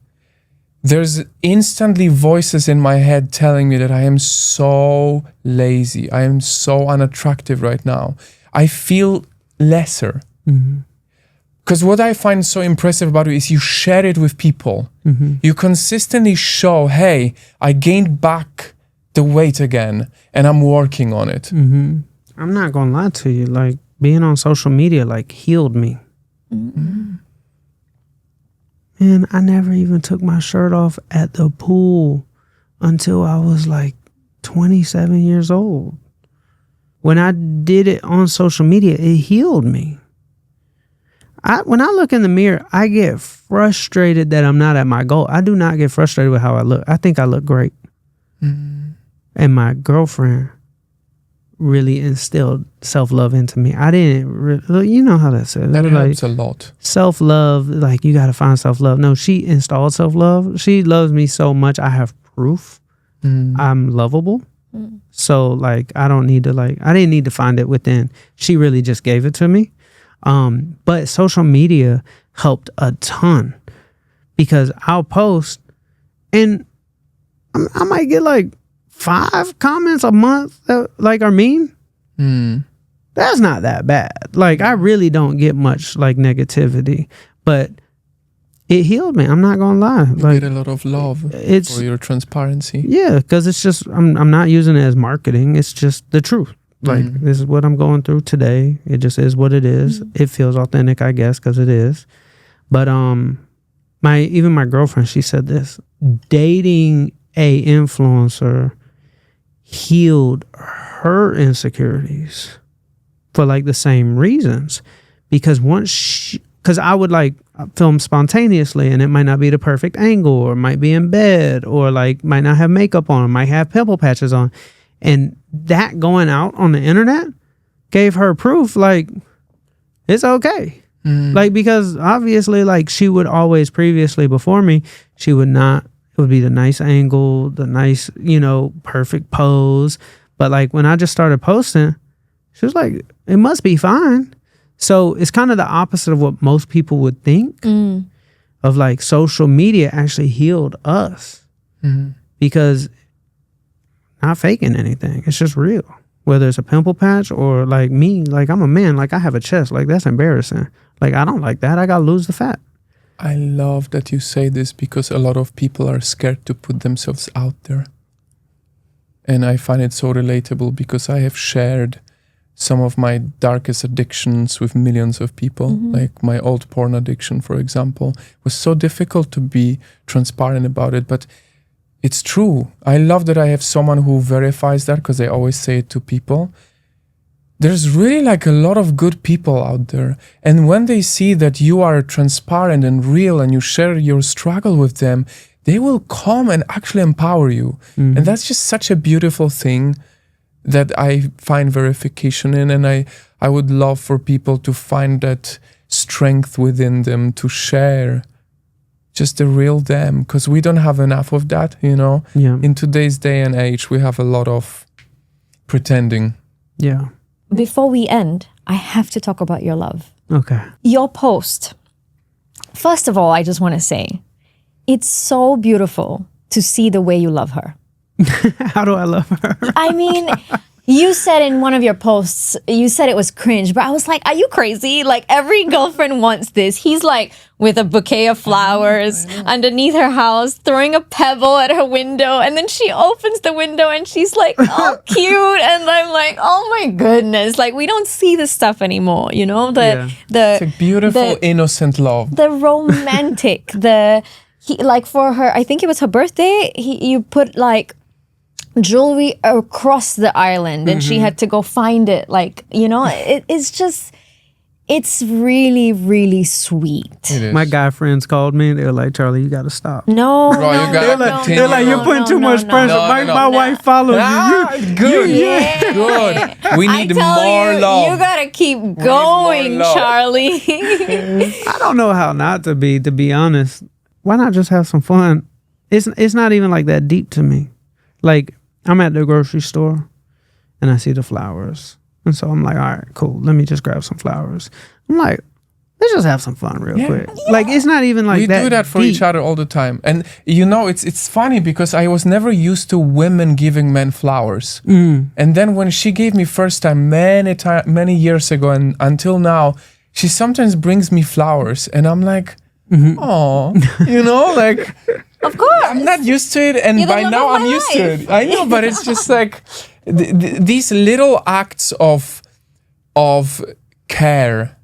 there's instantly voices in my head telling me that I am so lazy. I am so unattractive right now. I feel lesser. Because what I find so impressive about you is you share it with people. You consistently show, hey, I gained back the weight again and I'm working on it. I'm not gonna lie to you, like being on social media like healed me. Man, I never even took my shirt off at the pool until I was like 27 years old. When I did it on social media, it healed me. When I look in the mirror, I get frustrated that I'm not at my goal. I do not get frustrated with how I look. I think I look great. And my girlfriend really instilled self-love into me. I didn't, you know how that says. That like, helps a lot. Self-love, like you got to find self-love. No, she installed self-love. She loves me so much. I have proof. I'm lovable. So like, I didn't need to find it within. She really just gave it to me. But social media helped a ton because I'll post and I might get like 5 comments a month that like are mean. That's not that bad. Like I really don't get much like negativity, but it healed me. I'm not gonna lie. You like get a lot of love for your transparency. Yeah, because it's just I'm not using it as marketing. It's just the truth. Like this is what I'm going through today. It just is what it is. It feels authentic, I guess, because it is. But my girlfriend, she said this: dating a influencer healed her insecurities for like the same reasons. Because because I would like film spontaneously, and it might not be the perfect angle, or might be in bed, or like might not have makeup on, might have pimple patches on. And that going out on the internet gave her proof, like, it's okay. Like, because obviously, like, she would always previously before me, she would not, it would be the nice angle, the nice, perfect pose. But like, when I just started posting, she was like, it must be fine. So it's kind of the opposite of what most people would think of like social media actually healed us because not faking anything. It's just real. Whether it's a pimple patch or like me, like I'm a man, like I have a chest, like that's embarrassing. Like I don't like that. I gotta lose the fat. I love that you say this because a lot of people are scared to put themselves out there. And I find it so relatable because I have shared some of my darkest addictions with millions of people. Like my old porn addiction, for example, was so difficult to be transparent about it, but it's true. I love that I have someone who verifies that because I always say it to people. There's really like a lot of good people out there. And when they see that you are transparent and real and you share your struggle with them, they will come and actually empower you. And that's just such a beautiful thing that I find verification in. And I would love for people to find that strength within them to share just the real them, because we don't have enough of that, you know. In today's day and age, we have a lot of pretending. Before we end, I have to talk about your love. Okay. Your post. First of all, I just want to say, it's so beautiful to see the way you love her. How do I love her? I mean, you said in one of your posts, you said it was cringe, but I was like, are you crazy? Like, every girlfriend wants this. He's like with a bouquet of flowers underneath her house, throwing a pebble at her window, and then she opens the window and she's like, oh, cute. And I'm like, oh my goodness. Like, we don't see this stuff anymore, you know? It's a beautiful, innocent love. The romantic, like for her, I think it was her birthday, you put like jewelry across the island and she had to go find it, like, you know. It's really, really sweet. My guy friends called me. They were like, Charlie, you got to stop. No, Bro, you gotta They're like, you're putting too much pressure. My wife follows you. Good. Yeah. Good. We need I tell more you, love. you gotta keep going, love. Charlie. I don't know how not to be honest. Why not just have some fun? It's not even like that deep to me. Like, I'm at the grocery store and I see the flowers. And so I'm like, all right, cool. Let me just grab some flowers. I'm like, let's just have some fun real quick. Like, it's not even like that. We do that for each other all the time. And you know, it's funny because I was never used to women giving men flowers. And then when she gave me first time many years ago and until now, she sometimes brings me flowers and I'm like, oh, you know, like, Of course. I'm not used to it, and by now I'm used to it. I know, but it's just like these little acts of care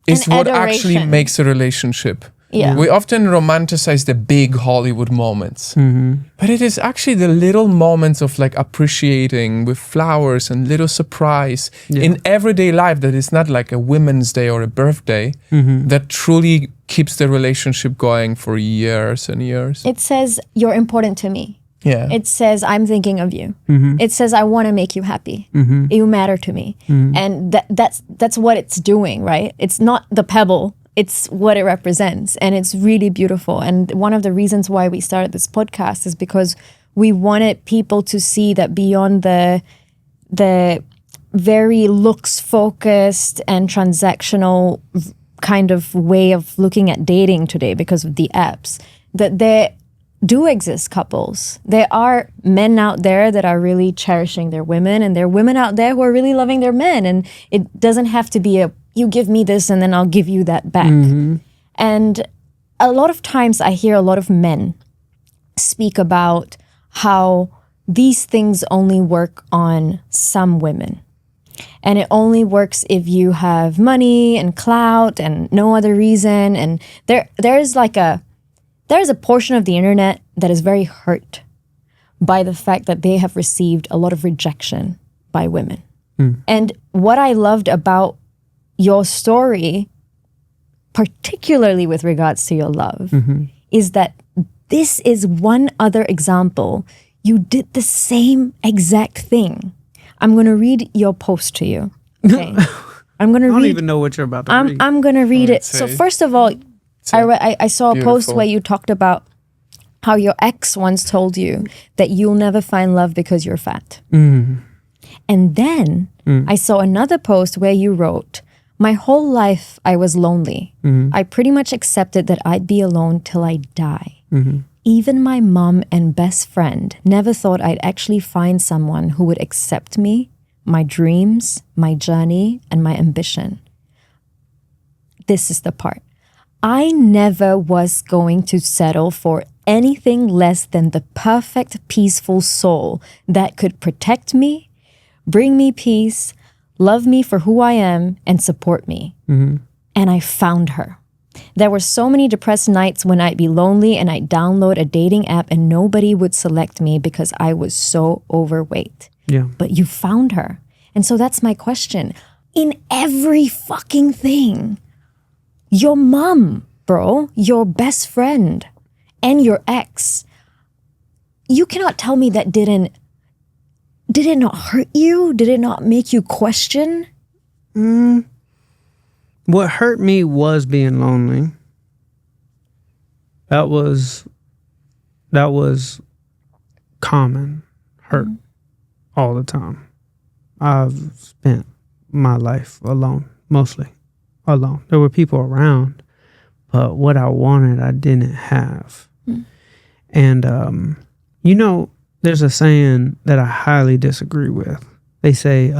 is And what adoration. actually makes a relationship. Yeah. We often romanticize the big Hollywood moments, but it is actually the little moments of like appreciating with flowers and little surprise in everyday life that is not like a Women's Day or a birthday that truly keeps the relationship going for years and years. It says, you're important to me. Yeah. It says, I'm thinking of you. It says, I want to make you happy. You matter to me. And that's what it's doing, right? It's not the pebble. It's what it represents. And it's really beautiful. And one of the reasons why we started this podcast is because we wanted people to see that beyond the very looks focused and transactional kind of way of looking at dating today because of the apps, that there do exist couples. There are men out there that are really cherishing their women, and there are women out there who are really loving their men. And it doesn't have to be you give me this and then I'll give you that back. And a lot of times I hear a lot of men speak about how these things only work on some women. And it only works if you have money and clout and no other reason. And there's a portion of the internet that is very hurt by the fact that they have received a lot of rejection by women. And what I loved about your story, particularly with regards to your love, is that this is one other example. You did the same exact thing. I'm going to read your post to you. Okay. I'm going to read. I don't even know what you're about to read. I'm going to read it. say. So first of all, I saw a post Beautiful. where you talked about how your ex once told you that you'll never find love because you're fat. And then I saw another post where you wrote, my whole life I was lonely. I pretty much accepted that I'd be alone till I die. Even my mom and best friend never thought I'd actually find someone who would accept me, my dreams, my journey, and my ambition. This is the part. I never was going to settle for anything less than the perfect, peaceful soul that could protect me, bring me peace, love me for who I am, and support me. And I found her. There were so many depressed nights when I'd be lonely and I'd download a dating app and nobody would select me because I was so overweight. Yeah. But you found her. And so that's my question. In every fucking thing, your mom, bro, your best friend, and your ex, you cannot tell me that did it not hurt you? Did it not make you question? What hurt me was being lonely. That was common hurt all the time. I've spent my life alone, mostly alone. There were people around, but what I wanted, I didn't have. And, there's a saying that I highly disagree with. They say,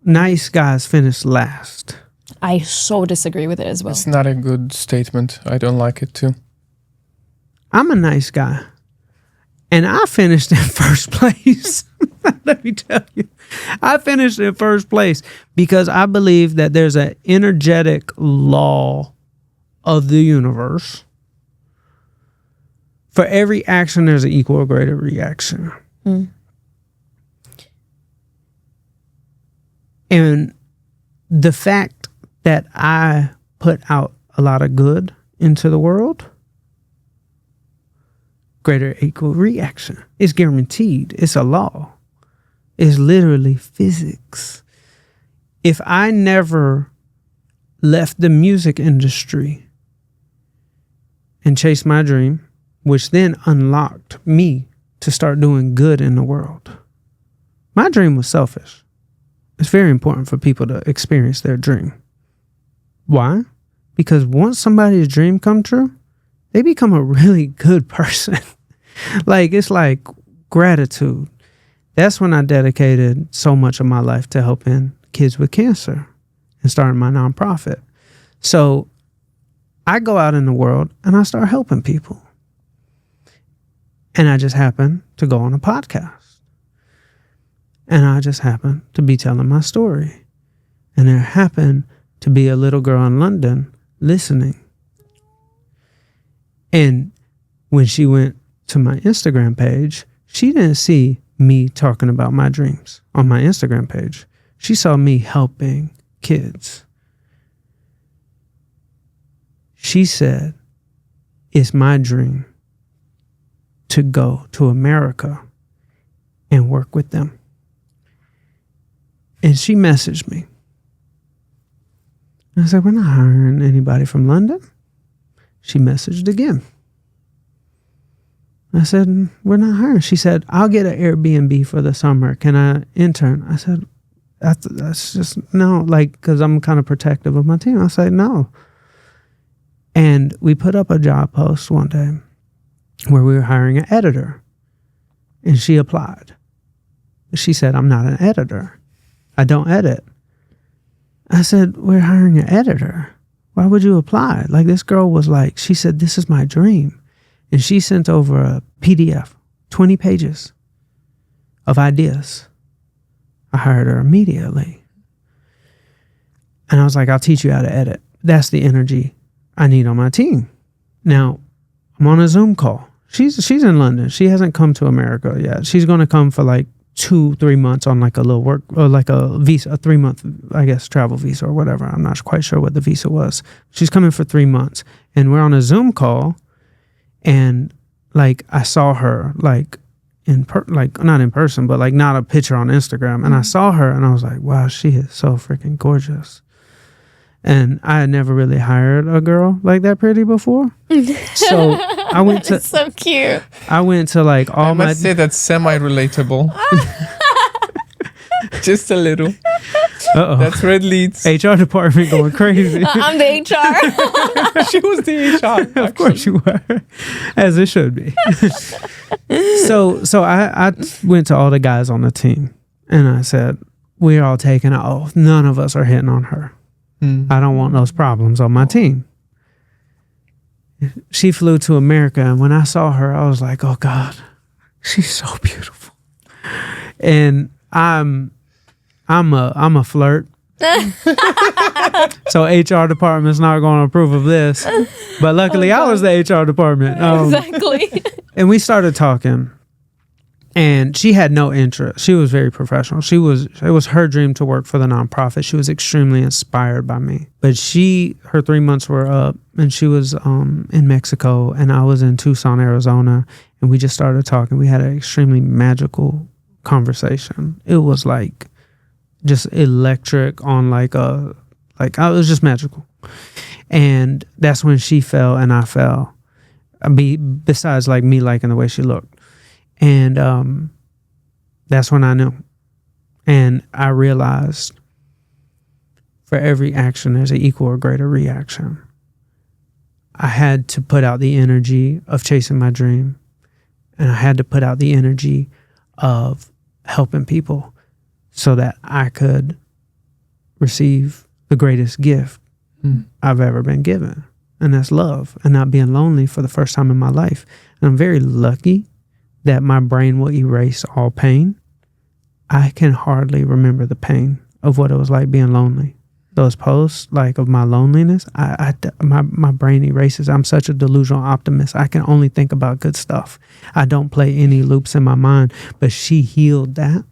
nice guys finish last. I so disagree with it as well. It's not a good statement. I don't like it too. I'm a nice guy. And I finished in first place. Let me tell you. I finished in first place because I believe that there's an energetic law of the universe. For every action, there's an equal or greater reaction. And the fact that I put out a lot of good into the world, greater equal reaction. It's guaranteed. It's a law. It's literally physics. If I never left the music industry and chased my dream, which then unlocked me to start doing good in the world. My dream was selfish. It's very important for people to experience their dream. Why? Because once somebody's dream come true, they become a really good person. It's like gratitude. That's when I dedicated so much of my life to helping kids with cancer and starting my nonprofit. So I go out in the world and I start helping people. And I just happen to go on a podcast. And I just happen to be telling my story. And there happened to be a little girl in London listening. And when she went to my Instagram page, she didn't see me talking about my dreams on my Instagram page. She saw me helping kids. She said, it's my dream to go to America and work with them. And she messaged me. I said, we're not hiring anybody from London. She messaged again. I said, we're not hiring. She said, I'll get an Airbnb for the summer. Can I intern? I said, that's just no, because I'm kind of protective of my team. I said, no. And we put up a job post one day where we were hiring an editor. And she applied. She said, I'm not an editor. I don't edit. I said, we're hiring an editor. Why would you apply? This girl was she said, this is my dream. And she sent over a PDF, 20 pages of ideas. I hired her immediately. And I was like, I'll teach you how to edit. That's the energy I need on my team. Now, I'm on a Zoom call. She's in London. She hasn't come to America yet. She's going to come for 2-3 months on a little work, or a visa, a 3-month, I guess, travel visa or whatever. I'm not quite sure what the visa was. She's coming for 3 months. And we're on a Zoom call. And I saw her not in person, but not a picture on Instagram. And I saw her and I was like, wow, she is so freaking gorgeous. And I had never really hired a girl like that pretty before. So I went to... It's so cute. I went to all I my... must say that's semi-relatable. Just a little. Uh-oh. That's red leads. HR department going crazy. I'm the HR. She was the HR. Of course you were. As it should be. So I went to all the guys on the team and I said, we're all taking an oath. None of us are hitting on her. I don't want those problems on my team. She flew to America, and when I saw her, I was like, oh God, she's so beautiful. And I'm a flirt. So HR department's not going to approve of this. But luckily I was the HR department. Exactly. And we started talking. And she had no interest. She was very professional. It was her dream to work for the nonprofit. She was extremely inspired by me. But her 3 months were up, and she was in Mexico, and I was in Tucson, Arizona, and we just started talking. We had an extremely magical conversation. It was just electric on it was just magical. And that's when she fell and I fell. Besides like me liking the way she looked. And that's when I knew. And I realized for every action, there's an equal or greater reaction. I had to put out the energy of chasing my dream. And I had to put out the energy of helping people so that I could receive the greatest gift I've ever been given. And that's love and not being lonely for the first time in my life. And I'm very lucky that my brain will erase all pain. I can hardly remember the pain of what it was like being lonely. Those posts, like of my loneliness, my brain erases. I'm such a delusional optimist. I can only think about good stuff. I don't play any loops in my mind. But she healed that,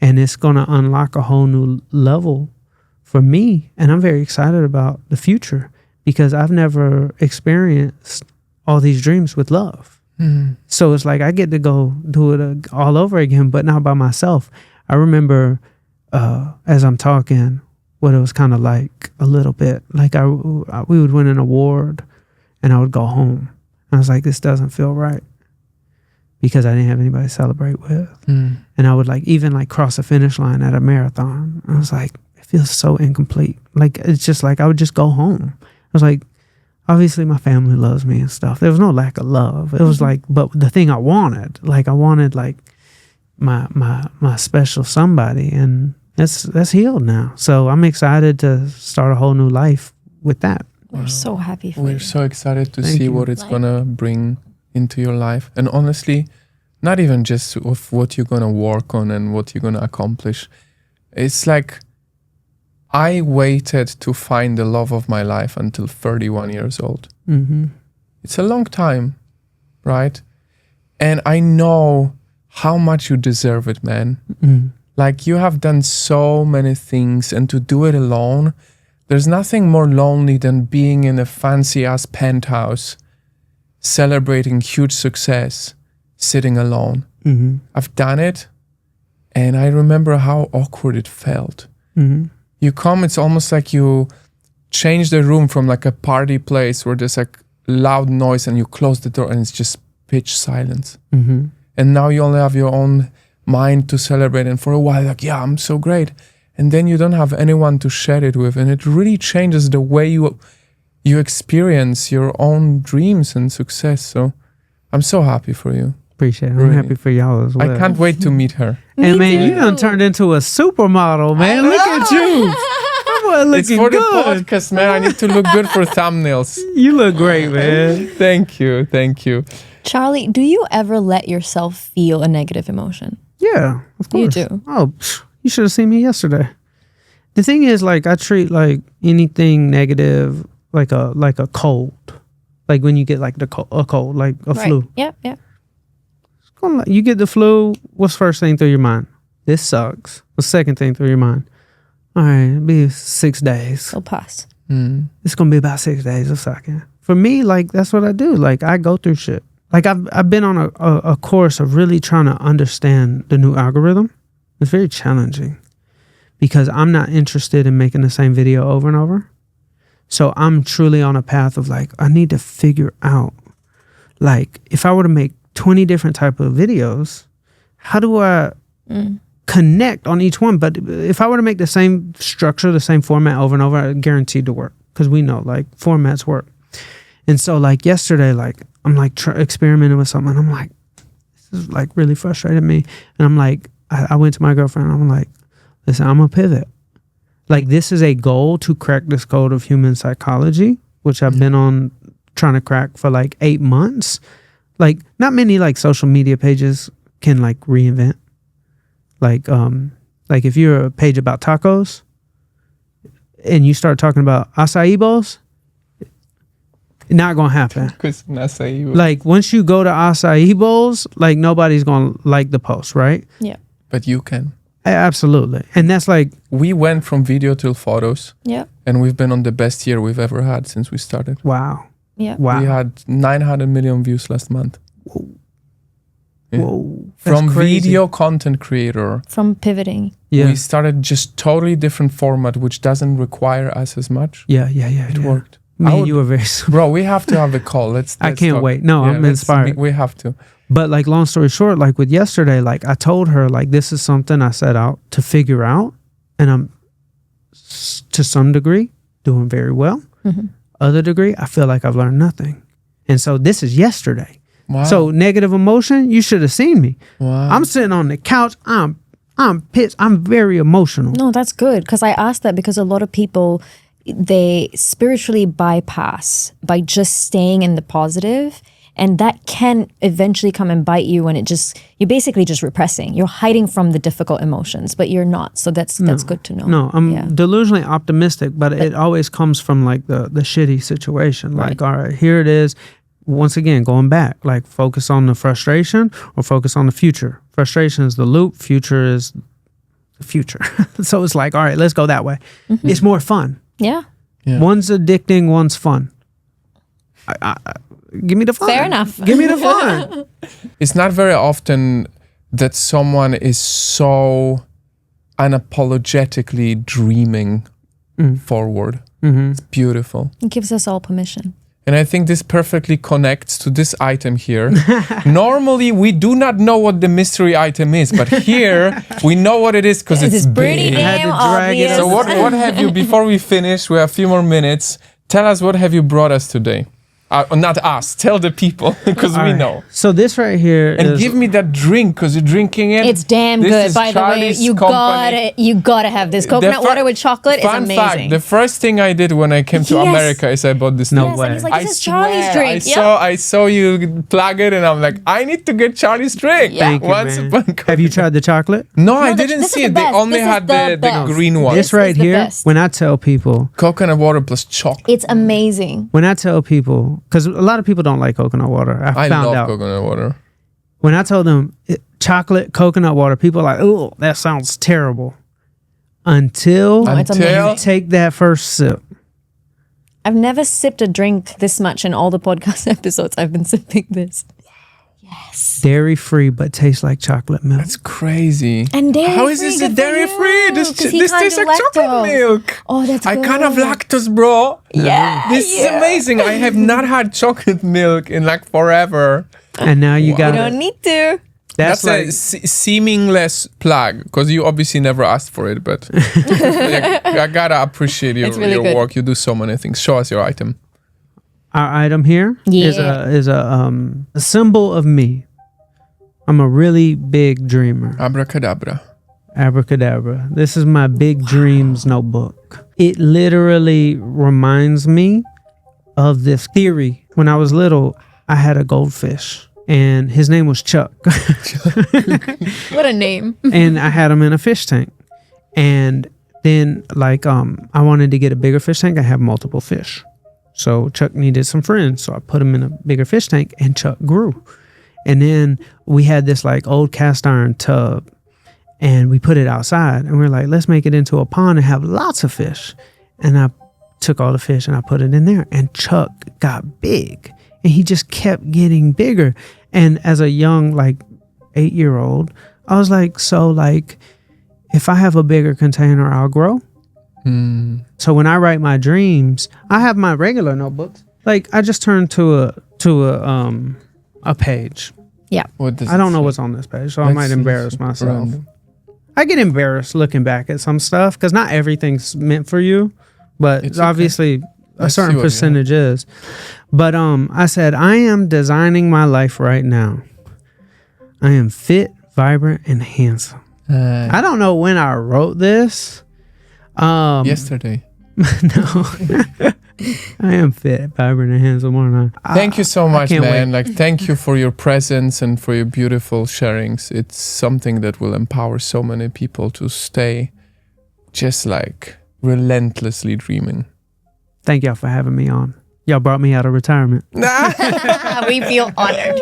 and it's going to unlock a whole new level for me. And I'm very excited about the future because I've never experienced all these dreams with love. So it's like I get to go do it all over again, but not by myself. I remember as I'm talking, what it was kind of like a little bit. Like we would win an award and I would go home. I was like, this doesn't feel right because I didn't have anybody to celebrate with. And I would like even like cross a finish line at a marathon. I was like, it feels so incomplete. Like, it's just like I would just go home. I was like, obviously my family loves me and stuff. There was no lack of love. It was like, but the thing I wanted like my special somebody, and that's healed now. So I'm excited to start a whole new life with that. We're so happy for you. We're so excited to Thank see you. what it's gonna bring into your life. And honestly, not even just of what you're gonna work on and what you're gonna accomplish. It's like I waited to find the love of my life until 31 years old. It's a long time, right? And I know how much you deserve it, man. Like, you have done so many things, and to do it alone, there's nothing more lonely than being in a fancy ass penthouse, celebrating huge success, sitting alone. I've done it, and I remember how awkward it felt. You come, it's almost like you change the room from like a party place where there's like loud noise, and you close the door and it's just pitch silence. And now you only have your own mind to celebrate, and for a while like, yeah, I'm so great, and then you don't have anyone to share it with, and it really changes the way you experience your own dreams and success. So I'm so happy for you. Appreciate it. I'm Really. happy for y'all as well. I can't wait to meet her. And man, you done turned into a supermodel, man. Look at you. That boy looking It's for good. the podcast, man. I need to look good for thumbnails. You look great, man. Thank you. Charlie, do you ever let yourself feel a negative emotion? Yeah, of You course. do. Oh, you should have seen me yesterday. The thing is, like, I treat like anything negative like a cold, like when you get like a cold, like a flu. Yep. You get the flu. What's first thing through your mind? This sucks. What's second thing through your mind? All right, it'll be 6 days. It'll pass. It's gonna be about 6 days of sucking. For me, like, that's what I do. Like, I go through shit. Like, I've been on a course of really trying to understand the new algorithm. It's very challenging because I'm not interested in making the same video over and over. So I'm truly on a path of like, I need to figure out, like, if I were to make 20 different type of videos, how do I connect on each one? But if I were to make the same structure, the same format over and over, I guaranteed to work, because we know like formats work. And so like yesterday, like I'm like experimenting with something, and I'm like, this is like really frustrating me. And I'm like, I went to my girlfriend, and I'm like, listen, I'm gonna pivot. Like, this is a goal to crack this code of human psychology, which I've been on trying to crack for like 8 months. Like, not many like social media pages can like reinvent. Like if you're a page about tacos and you start talking about acai bowls, not gonna happen. Like, once you go to acai bowls, like nobody's gonna like the post, right? Yeah. But you can. Absolutely. And that's like, We went from video till photos, Yeah. and we've been on the best year we've ever had since we started. wow. Yeah. Wow. We had 900 million views last month. Whoa. From that's crazy. video content creator, From pivoting. Yeah. we started just totally different format, which doesn't require us as much. Yeah. It worked. Me I and would- you were very Bro, we have to have a call. Let's I can't talk. wait. No, I'm let's- inspired. We have to. But like, long story short, like with yesterday, like I told her, like, this is something I set out to figure out, and I'm to some degree doing very well. Mhm. Other degree, I feel like I've learned nothing. And so this is yesterday. Wow. So negative emotion, you should have seen me. wow. I'm sitting on the couch. I'm pissed. I'm very emotional. No, that's good. Because I asked that because a lot of people, they spiritually bypass by just staying in the positive. And that can eventually come and bite you when you're basically just repressing. You're hiding from the difficult emotions, but you're not. So that's good to know. No, I'm Yeah. delusionally optimistic, but it always comes from like the shitty situation. Like, Right. all right, here it is. Once again, going back, like focus on the frustration or focus on the future. Frustration is the loop. Future is the future. So it's like, all right, let's go that way. Mm-hmm. It's more fun. Yeah. Yeah. One's addicting, one's fun. Give me the fun. Fair enough. Give me the fun. It's not very often that someone is so unapologetically dreaming forward. Mm-hmm. It's beautiful. It gives us all permission. And I think this perfectly connects to this item here. Normally, we do not know what the mystery item is, but here we know what it is because it's pretty big. had to damn drag it obvious. So what have you, before we finish, we have a few more minutes, tell us what have you brought us today? Not us, tell the people, because we All right. know. So this right here And is give me that drink, because you're drinking it. It's damn This good. is By the way, Charlie's you company. gotta have this. Coconut water with chocolate is Fun fact, amazing. the first thing I did when I came to Yes. America is I bought this No thing. Yes, way. and he's like, I this is Charlie's swear, drink. I saw you plug it, and I'm like, I need to get Charlie's drink. Yeah. Thank you, Once man. upon Have you tried the chocolate? No, I No, didn't this is see the it. They best. only This is had the the best. green one. This right is the here, best. when I tell people, Coconut water plus chocolate. It's amazing. when I tell people, because a lot of people don't like coconut water. I I found love out. coconut water. When I told them chocolate, coconut water, people are like, oh, that sounds terrible. Until Oh, it's Until amazing. you take that first sip. I've never sipped a drink this much in all the podcast episodes. I've been sipping this. Yes. Dairy free, but tastes like chocolate milk. That's crazy. And dairy How is free, this good for dairy free? you, This 'cause he can't tastes do like chocolate lactose. milk. Oh, that's I good. can't have lactose, bro. Yeah. This is yeah. amazing. I have not had chocolate milk in like forever. And now you You got don't need to. That's like a seemingless plug because you obviously never asked for it, but like, I gotta appreciate It's really your good. work. You do so many things. Show us your item. our item here is Yeah. a symbol of me. I'm a really big dreamer. Abracadabra. Abracadabra. This is my big dreams notebook. It literally reminds me of this theory. When I was little, I had a goldfish and his name was Chuck. What a name. And I had him in a fish tank. And then like I wanted to get a bigger fish tank. I have multiple fish. So Chuck needed some friends. So I put him in a bigger fish tank and Chuck grew. And then we had this like old cast iron tub and we put it outside and we were like, let's make it into a pond and have lots of fish. And I took all the fish and I put it in there and Chuck got big and he just kept getting bigger. And as a young, like 8-year-old, I was like, so like, if I have a bigger container, I'll grow. So when I write my dreams, I have my regular notebooks. Like I just turn to a page. Yeah. What does I it don't know say? what's on this page, so I Let's might see. embarrass myself. Random. I get embarrassed looking back at some stuff because not everything's meant for you, but It's okay. obviously a Let's see certain what you have. percentage is. But I said, I am designing my life right now. I am fit, vibrant, and handsome. I don't know when I wrote this. Yesterday. No. I am fit, vibrant, and handsome, aren't I? Thank you so much, can't man. Like, thank you for your presence and for your beautiful sharings. It's something that will empower so many people to stay just like relentlessly dreaming. Thank y'all for having me on. Y'all brought me out of retirement. We feel honored.